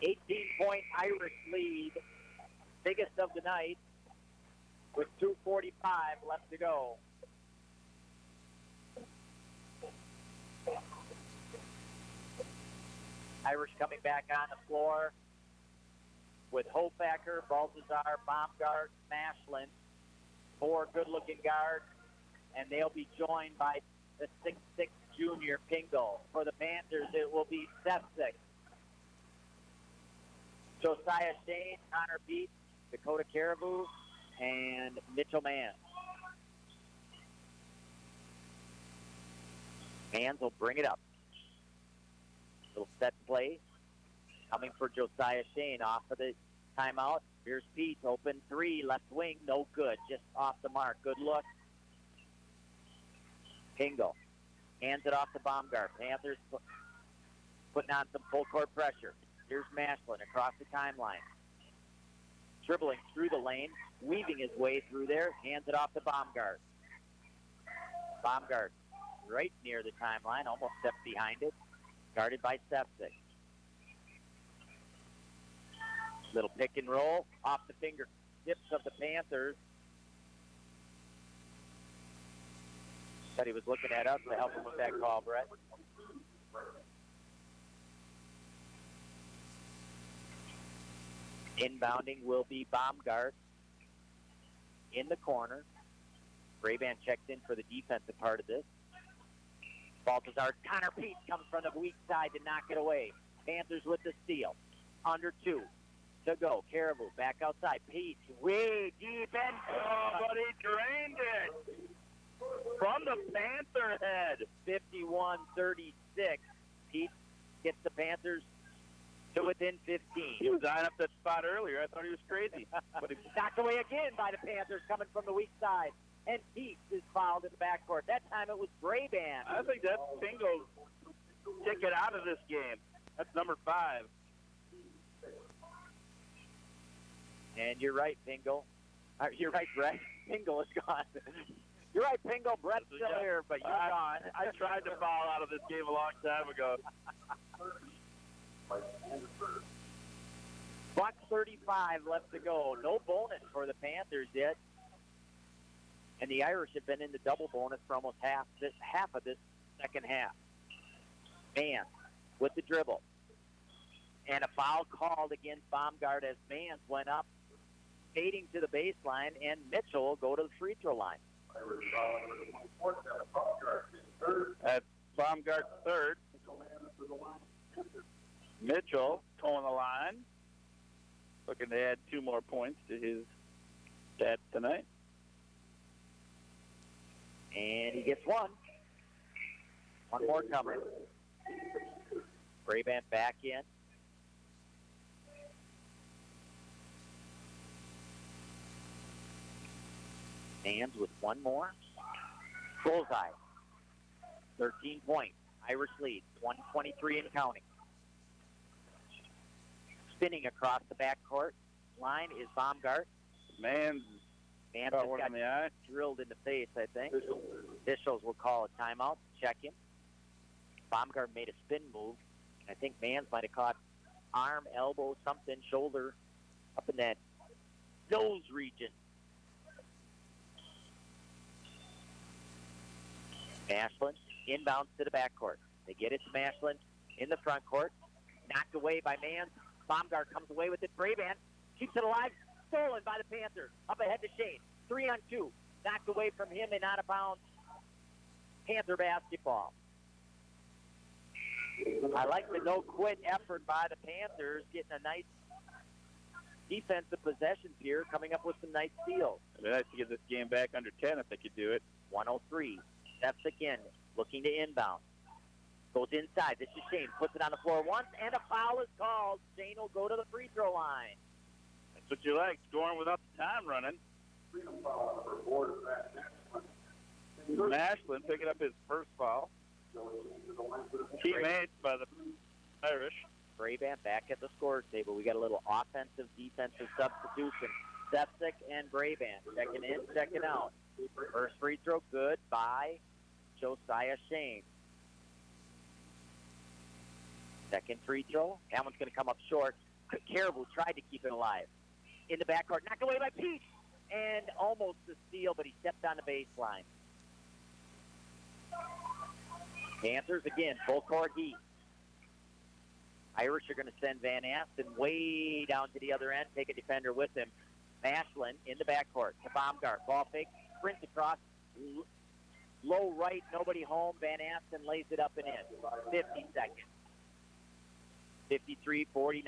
[SPEAKER 1] 18-point Irish lead, biggest of the night, with 2:45 left to go. Irish coming back on the floor with Hofacker, Baltazar, Baumgart, Mashlin, 4 good-looking guards, and they'll be joined by the 6'6" junior Pingle. For the Panthers, it will be Sepsic, Josiah Shane, Connor Beat, Dakota Caribou, and Mitchell Mann. Manns will bring it up. Little set play coming for Josiah Shane off of the timeout. Here's Pete, open 3, left wing, no good, just off the mark. Good look. Pingle hands it off to Baumgart. Panthers putting on some full court pressure. Here's Mashlin across the timeline. Dribbling through the lane, weaving his way through there, hands it off to Baumgart. Baumgart right near the timeline, almost stepped behind it, guarded by Sepsic. Little pick and roll off the fingertips of the Panthers. Said he was looking at us to help him with that call, Brett. Inbounding will be Baumgart in the corner. Brabant checks in for the defensive part of this. Baltazar, Connor Pete comes from the weak side to knock it away. Panthers with the steal. Under 2 to go. Caribou back outside. Pete way deep and
[SPEAKER 2] but he drained it from the Panther head.
[SPEAKER 1] 51-36. Pete gets the Panthers to within 15.
[SPEAKER 2] He was eyeing up that spot earlier. I thought he was crazy.
[SPEAKER 1] But he's knocked away again by the Panthers coming from the weak side. And Pete is fouled in the backcourt. That time it was Brabant.
[SPEAKER 2] I think that's Pingle ticket out of this game. That's number 5.
[SPEAKER 1] And you're right, Pingle. You're right, Brett. Pingle is gone. You're right, Pingle. Brett's still here, but you're gone.
[SPEAKER 2] I tried to foul out of this game a long time ago.
[SPEAKER 1] Buck 35 left to go. No bonus for the Panthers yet. And the Irish have been in the double bonus for almost half of this second half. Mans with the dribble. And a foul called against Baumgart as Mans went up, fading to the baseline, and Mitchell will go to the free throw line.
[SPEAKER 2] At Baumgart's third. Mitchell towing the line. Looking to add 2 more points to his stats tonight.
[SPEAKER 1] And he gets one. One more coming. Brabant back in. Mans with one more. Bullseye. 13 points. Irish lead. 1:23 and counting. Spinning across the backcourt line is Baumgart.
[SPEAKER 2] Mans
[SPEAKER 1] got drilled in the face, I think. Officials will call a timeout. Check him. Baumgart made a spin move. I think Mans might have caught arm, elbow, something, shoulder, up in that nose region. Mashlin inbounds to the backcourt. They get it to Mashlin in the front court. Knocked away by Mans. Baumgart comes away with it. Brabant keeps it alive. Stolen by the Panthers. Up ahead to Shane. 3-on-2. Knocked away from him and out of bounds. Panther basketball. I like the no-quit effort by the Panthers, getting a nice defensive possessions here, coming up with some nice steals.
[SPEAKER 2] It'd be nice to get this game back under 10 if they could do it.
[SPEAKER 1] 103. Steps again, looking to inbound. Goes inside. This is Shane. Puts it on the floor once, and a foul is called. Shane will go to the free throw line.
[SPEAKER 2] That's what you like, scoring without the time running. Mashlin picking up his first foul. Teammates by the Irish.
[SPEAKER 1] Brabant back at the scorer's table. We got a little offensive, defensive substitution. Sepsic and Brabant checking in, checking out. First free throw good by Josiah Shane. Second free throw. That one's going to come up short. Caribou tried to keep it alive. In the backcourt, knocked away by Pete. And almost a steal, but he stepped on the baseline. Panthers again, full court heat. Irish are going to send Van Asten way down to the other end, take a defender with him. Mashlin in the backcourt to Baumgart. Ball fake, sprint across, low right, nobody home. Van Asten lays it up and in. 50 seconds. 53-49.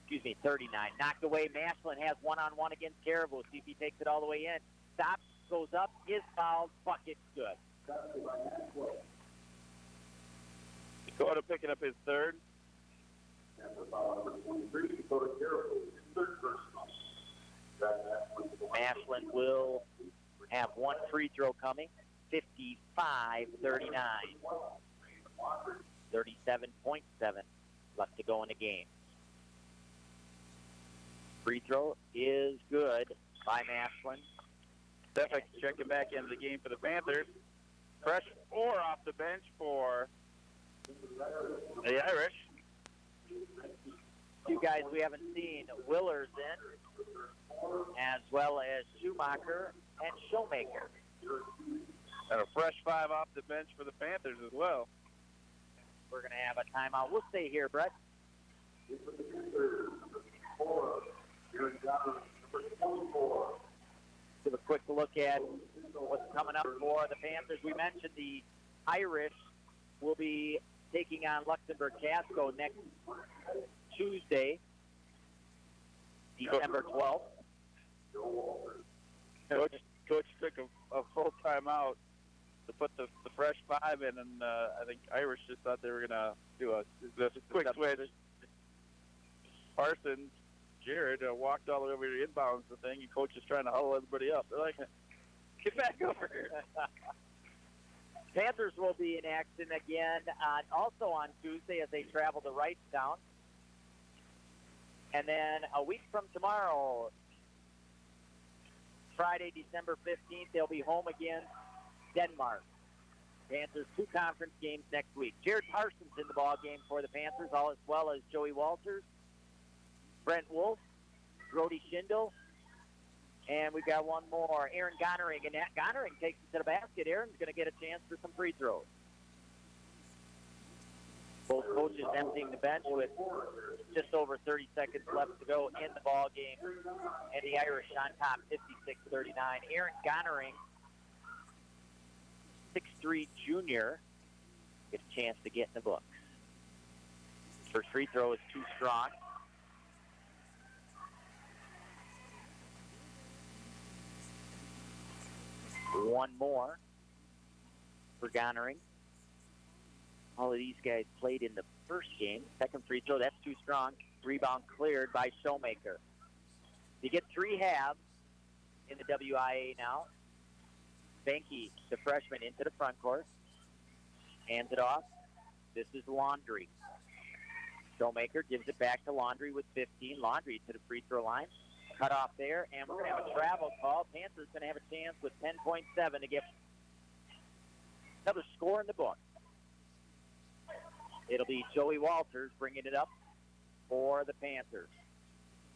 [SPEAKER 1] Excuse me, 39. Knocked away. Mashlin has one-on-one against Caribou. See if he takes it all the way in. Stops, goes up, is fouled, bucket, good.
[SPEAKER 2] Dakota picking up his third.
[SPEAKER 1] Mashlin will have one free throw coming. 55-39. 37.7 left to go in the game. Free throw is good by Mashlin.
[SPEAKER 2] Stefik checking back into the game for the Panthers. Fresh 4 off the bench for the Irish.
[SPEAKER 1] Two guys we haven't seen, Willers in, as well as Schumacher and Showmaker.
[SPEAKER 2] And a fresh 5 off the bench for the Panthers as well.
[SPEAKER 1] We're going to have a timeout. We'll stay here, Brett. Give a quick look at what's coming up for the Panthers. We mentioned the Irish will be taking on Luxembourg Casco next Tuesday, December 12th.
[SPEAKER 2] Coach took a full timeout to put the fresh 5 in, and I think Irish just thought they were going to do a quick switch. Parsons, Jared walked all the way over to inbounds the thing, and Coach is trying to huddle everybody up. They're like, get back over here.
[SPEAKER 1] Panthers will be in action again also on Tuesday as they travel to Wrightstown. And then a week from tomorrow, Friday, December 15th, they'll be home against Denmark. Panthers 2 conference games next week. Jared Parsons in the ball game for the Panthers, all as well as Joey Walters, Brent Wolf, Brody Schindel, and we've got one more, Aaron Gonering. And Gonering takes it to the basket. Aaron's going to get a chance for some free throws. Both coaches emptying the bench with just over 30 seconds left to go in the ball game. And the Irish on top, 56-39. Aaron Gonering, 6'3" junior, gets a chance to get in the books. First free throw is too strong. One more for Gonering. All of these guys played in the first game. Second free throw, that's too strong. Rebound cleared by Showmaker. You get 3 halves in the WIA now. Banky, the freshman, into the front court. Hands it off. This is Laundry. Showmaker gives it back to Laundry with 15. Laundry to the free throw line. Cut off there, and we're going to have a travel call. Panthers going to have a chance with 10.7 to get another score in the book. It'll be Joey Walters bringing it up for the Panthers.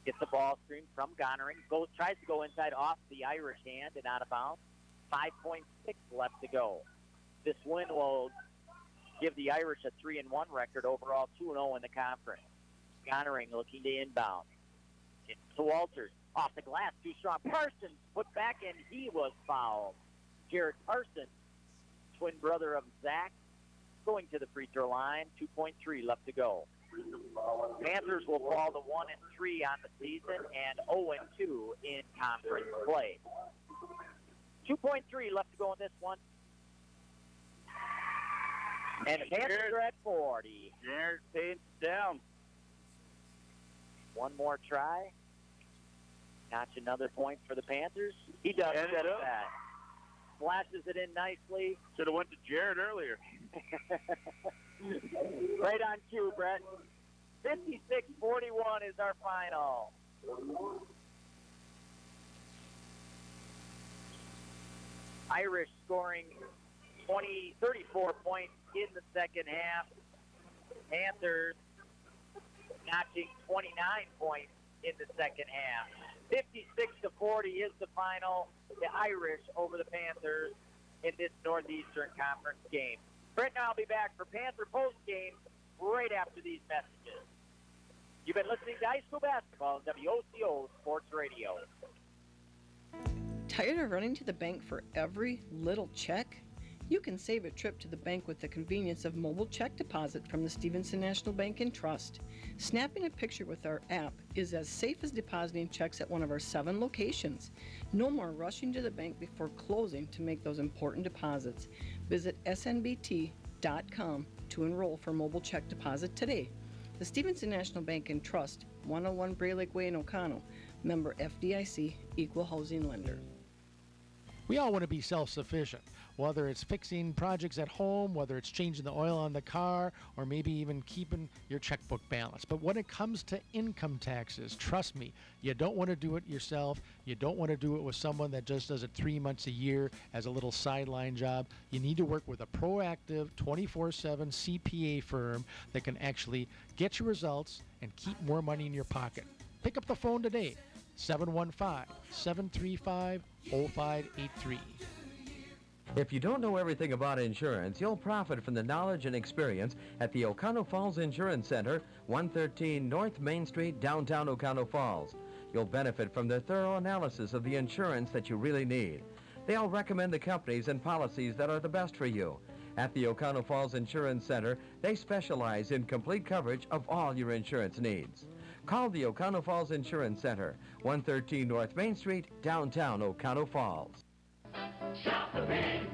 [SPEAKER 1] Gets the ball stream from Gonering. Tries to go inside off the Irish hand and out of bounds. 5.6 left to go. This win will give the Irish a 3-1 record overall, 2-0 in the conference. Gonering looking to inbound. It's to Walters. Off the glass, too strong. Parsons put back, and he was fouled. Jared Parsons, twin brother of Zach, going to the free throw line. 2.3 left to go. Panthers will fall to 1-3 on the season and 0-2 in conference play. 2.3 left to go in this one. And the Panthers are at 40.
[SPEAKER 2] Jared paints down.
[SPEAKER 1] One more try. Notch another point for the Panthers. He does set that. Flashes it in nicely.
[SPEAKER 2] Should have went to Jared earlier.
[SPEAKER 1] Right on cue, Brett. 56-41 is our final. Irish scoring 34 points in the second half. Panthers notching 29 points in the second half. 56-40 is the final. The Irish over the Panthers in this Northeastern Conference game. Brent and I will be back for Panther post game right after these messages. You've been listening to high school basketball on WOCO Sports Radio.
[SPEAKER 6] Tired of running to the bank for every little check? You can save a trip to the bank with the convenience of mobile check deposit from the Stevenson National Bank and Trust. Snapping a picture with our app is as safe as depositing checks at one of our 7 locations. No more rushing to the bank before closing to make those important deposits. Visit snbt.com to enroll for mobile check deposit today. The Stevenson National Bank and Trust, 101 Bray Lake Way in Oconto, member FDIC, equal housing lender.
[SPEAKER 3] We all want to be self-sufficient, whether it's fixing projects at home, whether it's changing the oil on the car, or maybe even keeping your checkbook balanced. But when it comes to income taxes, trust me, you don't want to do it yourself. You don't want to do it with someone that just does it 3 months a year as a little sideline job. You need to work with a proactive 24/7 CPA firm that can actually get you results and keep more money in your pocket. Pick up the phone today. 715-735-0583.
[SPEAKER 5] If you don't know everything about insurance, you'll profit from the knowledge and experience at the Oconto Falls Insurance Center, 113 North Main Street, downtown Oconto Falls. You'll benefit from their thorough analysis of the insurance that you really need. They'll recommend the companies and policies that are the best for you. At the Oconto Falls Insurance Center, they specialize in complete coverage of all your insurance needs. Call the Oconto Falls Insurance Center, 113 North Main Street, downtown Oconto Falls.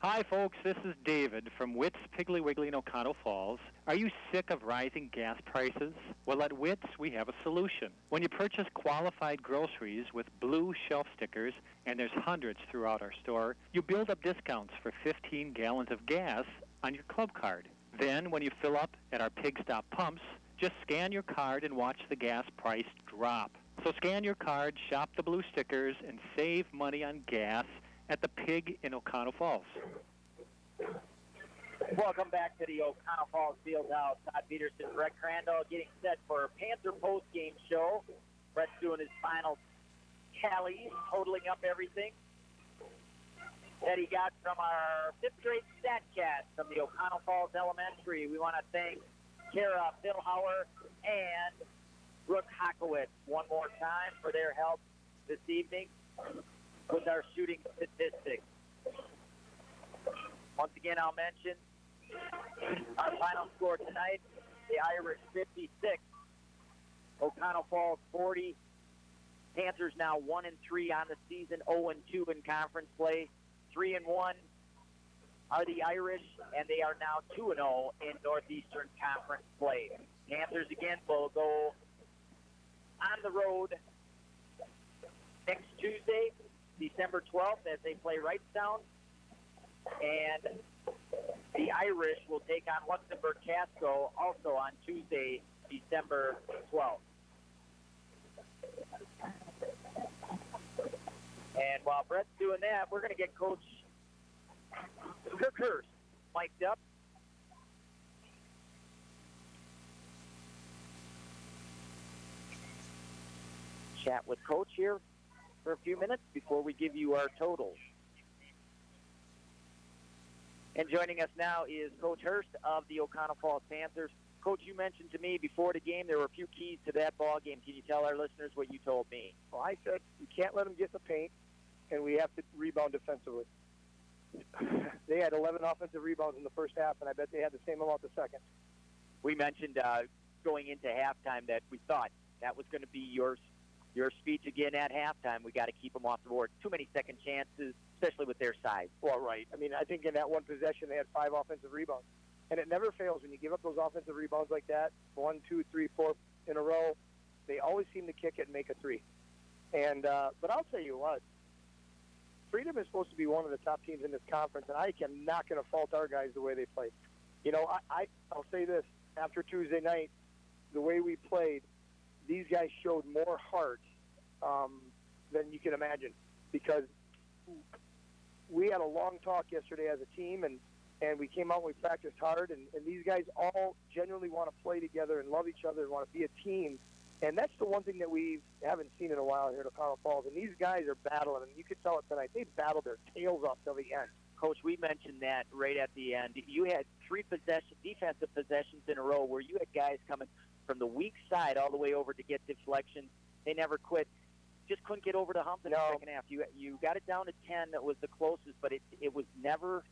[SPEAKER 7] Hi, folks. This is David from Witt's Piggly Wiggly in Oconto Falls. Are you sick of rising gas prices? Well, at Witt's, we have a solution. When you purchase qualified groceries with blue shelf stickers, and there's hundreds throughout our store, you build up discounts for 15 gallons of gas on your club card. Then, when you fill up at our Pig Stop pumps, just scan your card and watch the gas price drop. So scan your card, shop the blue stickers, and save money on gas at the Pig in Oconto Falls.
[SPEAKER 1] Welcome back to the Oconto Falls Fieldhouse. Todd Peterson, Brett Crandall getting set for a Panther post-game show. Brett's doing his final tally, totaling up everything that he got from our 5th grade StatCast from the Oconto Falls Elementary. We want to thank Kara Philhauer and Brooke Hockowitz one more time for their help this evening with our shooting statistics. Once again, I'll mention our final score tonight, the Irish 56, Oconto Falls 40. Panthers now 1-3 on the season, 0-2 in conference play. 3-1 are the Irish, and they are now 2-0 in Northeastern Conference play. Panthers again will go on the road next Tuesday, December 12th, as they play Wrightstown. And the Irish will take on Luxembourg Casco also on Tuesday, December 12th. And while Brett's doing that, we're going to get Coach Kirk Hurst mic'd up. Chat with Coach here for a few minutes before we give you our totals. And joining us now is Coach Hurst of the Oconto Falls Panthers. Coach, you mentioned to me before the game there were a few keys to that ball game. Can you tell our listeners what you told me?
[SPEAKER 18] Well, I said we can't let them get the paint, and we have to rebound defensively. They had 11 offensive rebounds in the first half, and I bet they had the same amount the second.
[SPEAKER 1] We mentioned going into halftime that we thought that was going to be your speech again at halftime. We got to keep them off the board. Too many second chances, especially with their size.
[SPEAKER 18] Well, right. I mean, I think in that one possession they had 5 offensive rebounds. And it never fails when you give up those offensive rebounds like that, 1, 2, 3, 4 in a row. They always seem to kick it and make a 3. And but I'll tell you what, Freedom is supposed to be one of the top teams in this conference, and I am not going to fault our guys the way they played. You know, I'll say this. After Tuesday night, the way we played, these guys showed more heart than you can imagine, because we had a long talk yesterday as a team, and we came out and we practiced hard, and these guys all genuinely want to play together and love each other and want to be a team. And that's the one thing that we haven't seen in a while here at Oconto Falls. And these guys are battling, and you could tell it tonight. They battled their tails off till the end.
[SPEAKER 1] Coach, we mentioned that right at the end. You had 3 defensive possessions in a row where you had guys coming from the weak side all the way over to get deflections. They never quit. Just couldn't get over the hump in the second half. You got it down to 10. That was the closest, but it was never.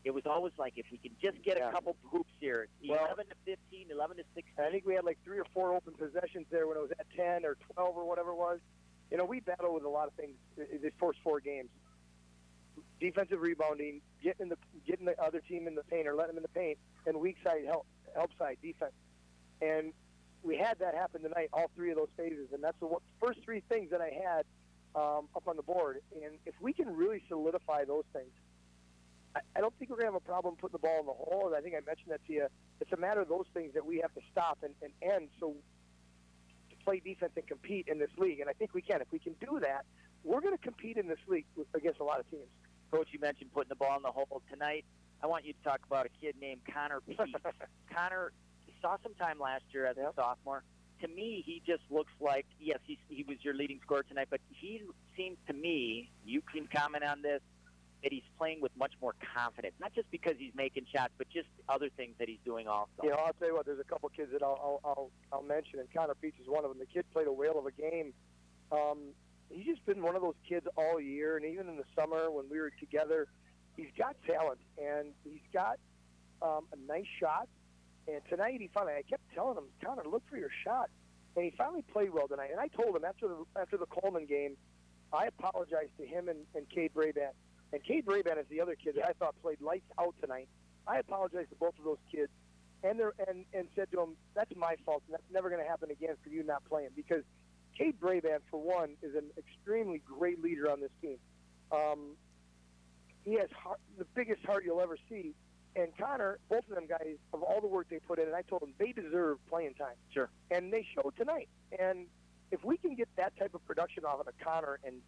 [SPEAKER 1] It was always like, if we can just get a couple hoops here, 11 to 15, 11 to 16.
[SPEAKER 18] I think we had like 3 or 4 open possessions there when it was at 10 or 12 or whatever it was. You know, we battle with a lot of things these first 4 games. Defensive rebounding, getting the other team in the paint or letting them in the paint, and weak side help side defense. And we had that happen tonight, all 3 of those phases, and that's the first 3 things that I had up on the board. And if we can really solidify those things, I don't think we're going to have a problem putting the ball in the hole. I think I mentioned that to you. It's a matter of those things that we have to stop and end so to play defense and compete in this league. And I think we can. If we can do that, we're going to compete in this league against a lot of teams.
[SPEAKER 1] Coach, you mentioned putting the ball in the hole tonight. I want you to talk about a kid named Connor Peete. Connor saw some time last year as a sophomore. To me, he just looks like, yes, he was your leading scorer tonight, but he seems to me, you can comment on this, that he's playing with much more confidence, not just because he's making shots, but just other things that he's doing also.
[SPEAKER 18] You know, I'll tell you what, there's a couple kids that I'll mention, and Connor Peete is one of them. The kid played a whale of a game. He's just been one of those kids all year, and even in the summer when we were together, he's got talent, and he's got a nice shot. And tonight I kept telling him, Connor, look for your shot. And he finally played well tonight. And I told him after the Coleman game, I apologized to him and Cade Brabant. And Cade Brabant is the other kid that I thought played lights out tonight. I apologized to both of those kids and said to them, that's my fault, and that's never going to happen again for you not playing. Because Cade Brabant, for one, is an extremely great leader on this team. He has the biggest heart you'll ever see. And Connor, both of them guys, of all the work they put in, and I told them they deserve playing time.
[SPEAKER 1] Sure.
[SPEAKER 18] And they showed tonight. And if we can get that type of production off of a Connor and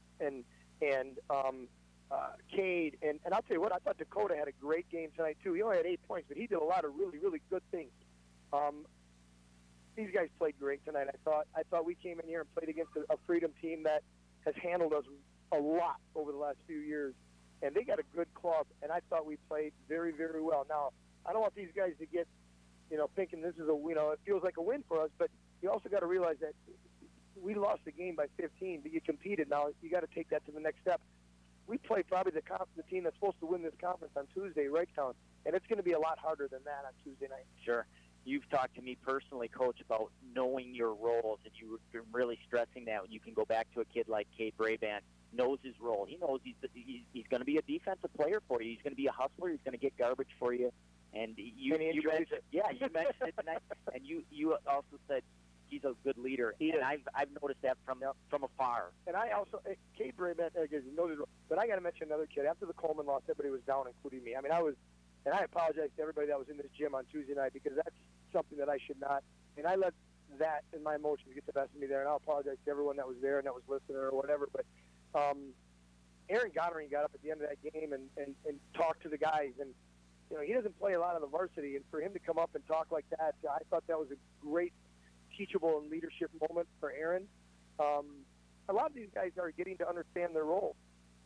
[SPEAKER 18] Cade, and I'll tell you what, I thought Dakota had a great game tonight too. He only had 8 points, but he did a lot of really, really good things. These guys played great tonight. I thought we came in here and played against a Freedom team that has handled us a lot over the last few years, and they got a good club, and I thought we played very, very well. Now, I don't want these guys to get, thinking this is it feels like a win for us, but you also got to realize that we lost the game by 15, but you competed. Now, you got to take that to the next step. We play probably the team that's supposed to win this conference on Tuesday, Wrightstown, and it's going to be a lot harder than that on Tuesday night.
[SPEAKER 1] Sure. You've talked to me personally, Coach, about knowing your roles, and you've been really stressing that. You can go back to a kid like Cade Brabant, knows his role. He knows he's going to be a defensive player for you. He's going to be a hustler. He's going to get garbage for you. And you mentioned it tonight, and you also said he's a good leader. And I've noticed that from afar.
[SPEAKER 18] And I also, Cade Brabant, but I got to mention another kid. After the Coleman loss, everybody was down, including me. I mean, and I apologize to everybody that was in this gym on Tuesday night, because that's something that I should not. And I let that and my emotions get the best of me there, and I'll apologize to everyone that was there and that was listening or whatever. But Aaron Goddard got up at the end of that game and talked to the guys, and he doesn't play a lot on the varsity, and for him to come up and talk like that, I thought that was a great teachable and leadership moment for Aaron. A lot of these guys are getting to understand their role,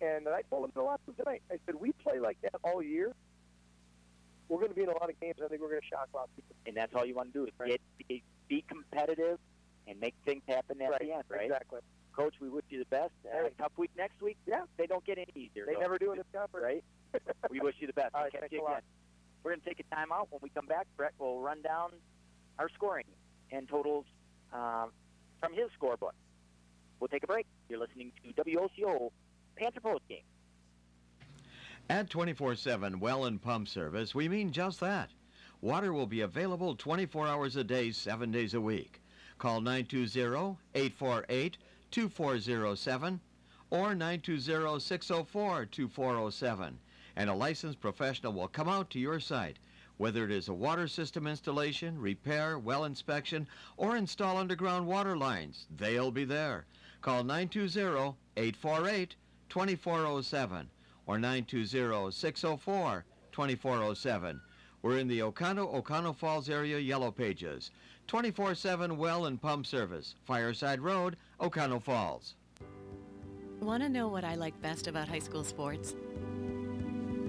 [SPEAKER 18] and I told them a lot tonight. I said, we play like that all year, we're going to be in a lot of games. I think we're going to shock a lot of people.
[SPEAKER 1] And that's all you want to do is be competitive and make things happen at the end, right?
[SPEAKER 18] Exactly.
[SPEAKER 1] Coach, we wish you the best. Tough week next week.
[SPEAKER 18] Yeah.
[SPEAKER 1] They don't get any easier.
[SPEAKER 18] They never do in this conference.
[SPEAKER 1] Right? We wish you the best.
[SPEAKER 18] All right,
[SPEAKER 1] Catch
[SPEAKER 18] thanks
[SPEAKER 1] you
[SPEAKER 18] a lot.
[SPEAKER 1] again. We're going to take a timeout. When we come back, Brett will run down our scoring and totals from his scorebook. We'll take a break. You're listening to WOCO Panther Post Game.
[SPEAKER 9] At 24/7 Well and Pump Service, we mean just that. Water will be available 24 hours a day, 7 days a week. Call 920-848-2407 or 920-604-2407, and a licensed professional will come out to your site, whether it is a water system installation, repair, well inspection, or install underground water lines. They'll be there. Call 920-848-2407 or 920-604-2407. We're in the Oconto Falls area Yellow Pages. 24/7 Well and Pump Service, Fireside Road, Oconto Falls.
[SPEAKER 19] Want to know what I like best about high school sports?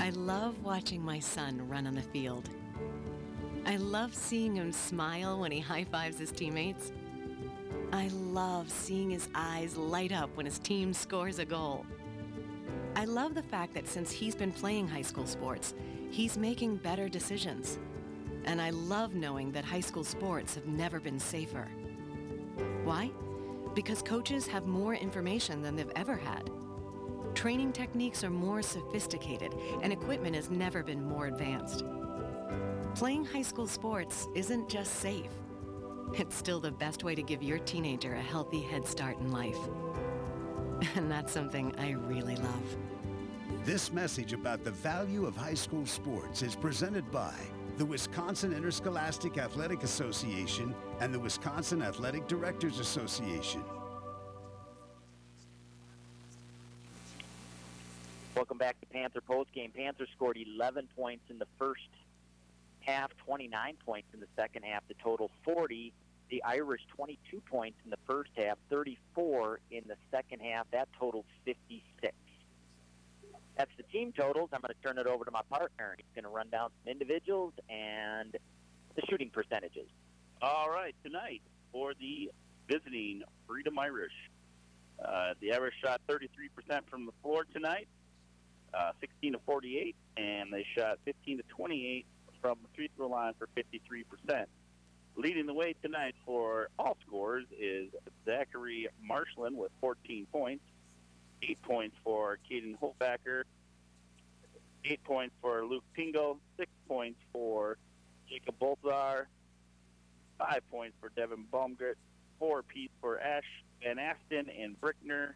[SPEAKER 19] I love watching my son run on the field. I love seeing him smile when he high-fives his teammates. I love seeing his eyes light up when his team scores a goal. I love the fact that since he's been playing high school sports, he's making better decisions. And I love knowing that high school sports have never been safer. Why? Because coaches have more information than they've ever had. Training techniques are more sophisticated, and equipment has never been more advanced. Playing high school sports isn't just safe. It's still the best way to give your teenager a healthy head start in life. And that's something I really love.
[SPEAKER 4] This message about the value of high school sports is presented by the Wisconsin Interscholastic Athletic Association and the Wisconsin Athletic Directors Association.
[SPEAKER 1] Welcome back to Panther Postgame. Panthers scored 11 points in the first half, 29 points in the second half, the total 40. The Irish 22 points in the first half, 34 in the second half. That totaled 56. That's the team totals. I'm going to turn it over to my partner. He's going to run down some individuals and the shooting percentages.
[SPEAKER 2] All right, tonight for the visiting Freedom Irish. The Irish shot 33% from the floor tonight, 16 to 48, and they shot 15 to 28 from the free throw line for 53%. Leading the way tonight for all scores is Zachary Marshland with 14 points, 8 points for Caden Holtbacker, 8 points for Luke Pingle, 6 points for Jacob Bolzar, 5 points for Devin Baumgart, 4 apiece for Ash Van Asten and Brickner,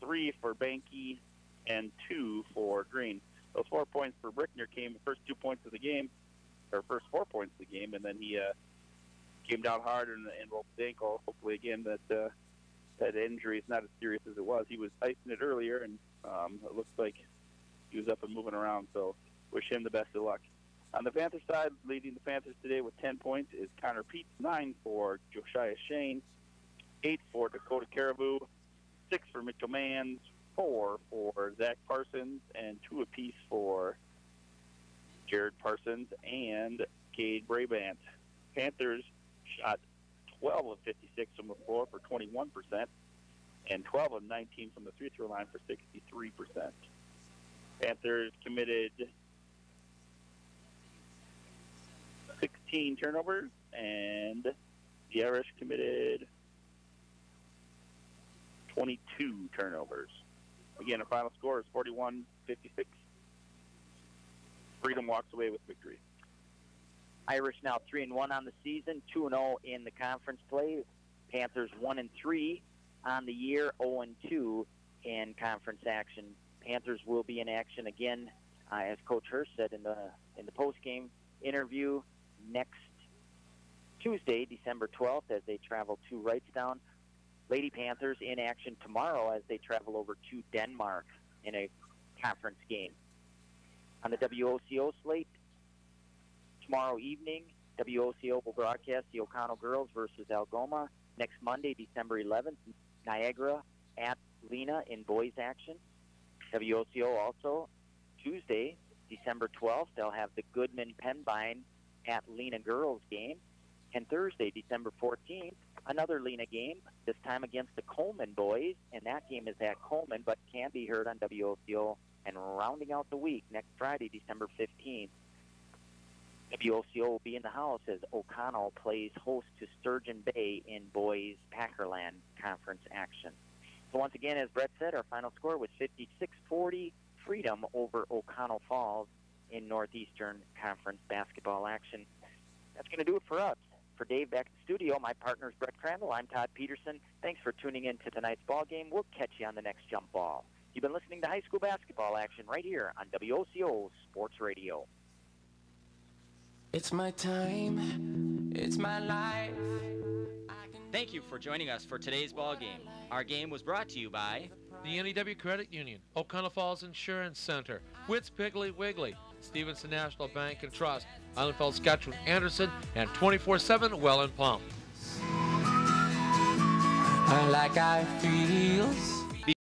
[SPEAKER 2] 3 for Banky, and 2 for Green. Those 4 points for Brickner came the first 2 points of the game, or first 4 points of the game, and then he came down hard and rolled his ankle. Hopefully, again, that injury is not as serious as it was. He was icing it earlier, and it looks like he was up and moving around, so wish him the best of luck. On the Panthers side, leading the Panthers today with 10 points is Connor Pete, 9 for Josiah Shane, 8 for Dakota Caribou, 6 for Mitchell Manns, 4 for Zach Parsons, and 2 apiece for Jared Parsons and Cade Brabant. Panthers shot 12 of 56 from the floor for 21%, and 12 of 19 from the free-throw line for 63%. Panthers committed 16 turnovers, and the Irish committed 22 turnovers. Again, the final score is 41-56. Freedom walks away with victory.
[SPEAKER 1] Irish now 3-1 on the season, 2-0 in the conference play. Panthers 1-3 on the year, 0-2 in conference action. Panthers will be in action again, as Coach Hurst said in the post-game interview, next Tuesday, December 12th, as they travel to Wrightstown. Lady Panthers in action tomorrow as they travel over to Denmark in a conference game. On the WOCO slate, tomorrow evening, WOCO will broadcast the Oconto girls versus Algoma. Next Monday, December 11th, Niagara at Lena in boys action. WOCO also, Tuesday, December 12th, they'll have the Goodman-Penbine at Lena girls game. And Thursday, December 14th, another Lena game, this time against the Coleman boys, and that game is at Coleman, but can be heard on WOCO. And rounding out the week, next Friday, December 15th, WOCO will be in the house as Oconto plays host to Sturgeon Bay in boys Packerland conference action. So once again, as Brett said, our final score was 56-40, Freedom over Oconto Falls in Northeastern Conference basketball action. That's going to do it for us. For Dave back in the studio, my partner is Brett Crandall. I'm Todd Peterson. Thanks for tuning in to tonight's ball game. We'll catch you on the next jump ball. You've been listening to high school basketball action right here on WOCO Sports Radio.
[SPEAKER 20] It's my time, it's my life.
[SPEAKER 21] Thank you for joining us for today's ball game. Our game was brought to you by
[SPEAKER 22] the NEW Credit Union, Oconto Falls Insurance Center, Witt's Piggly Wiggly, Stevenson National Bank and Trust, Islandfeld Sketchman Anderson, and 24/7 Well and Plum.
[SPEAKER 20] Like I feel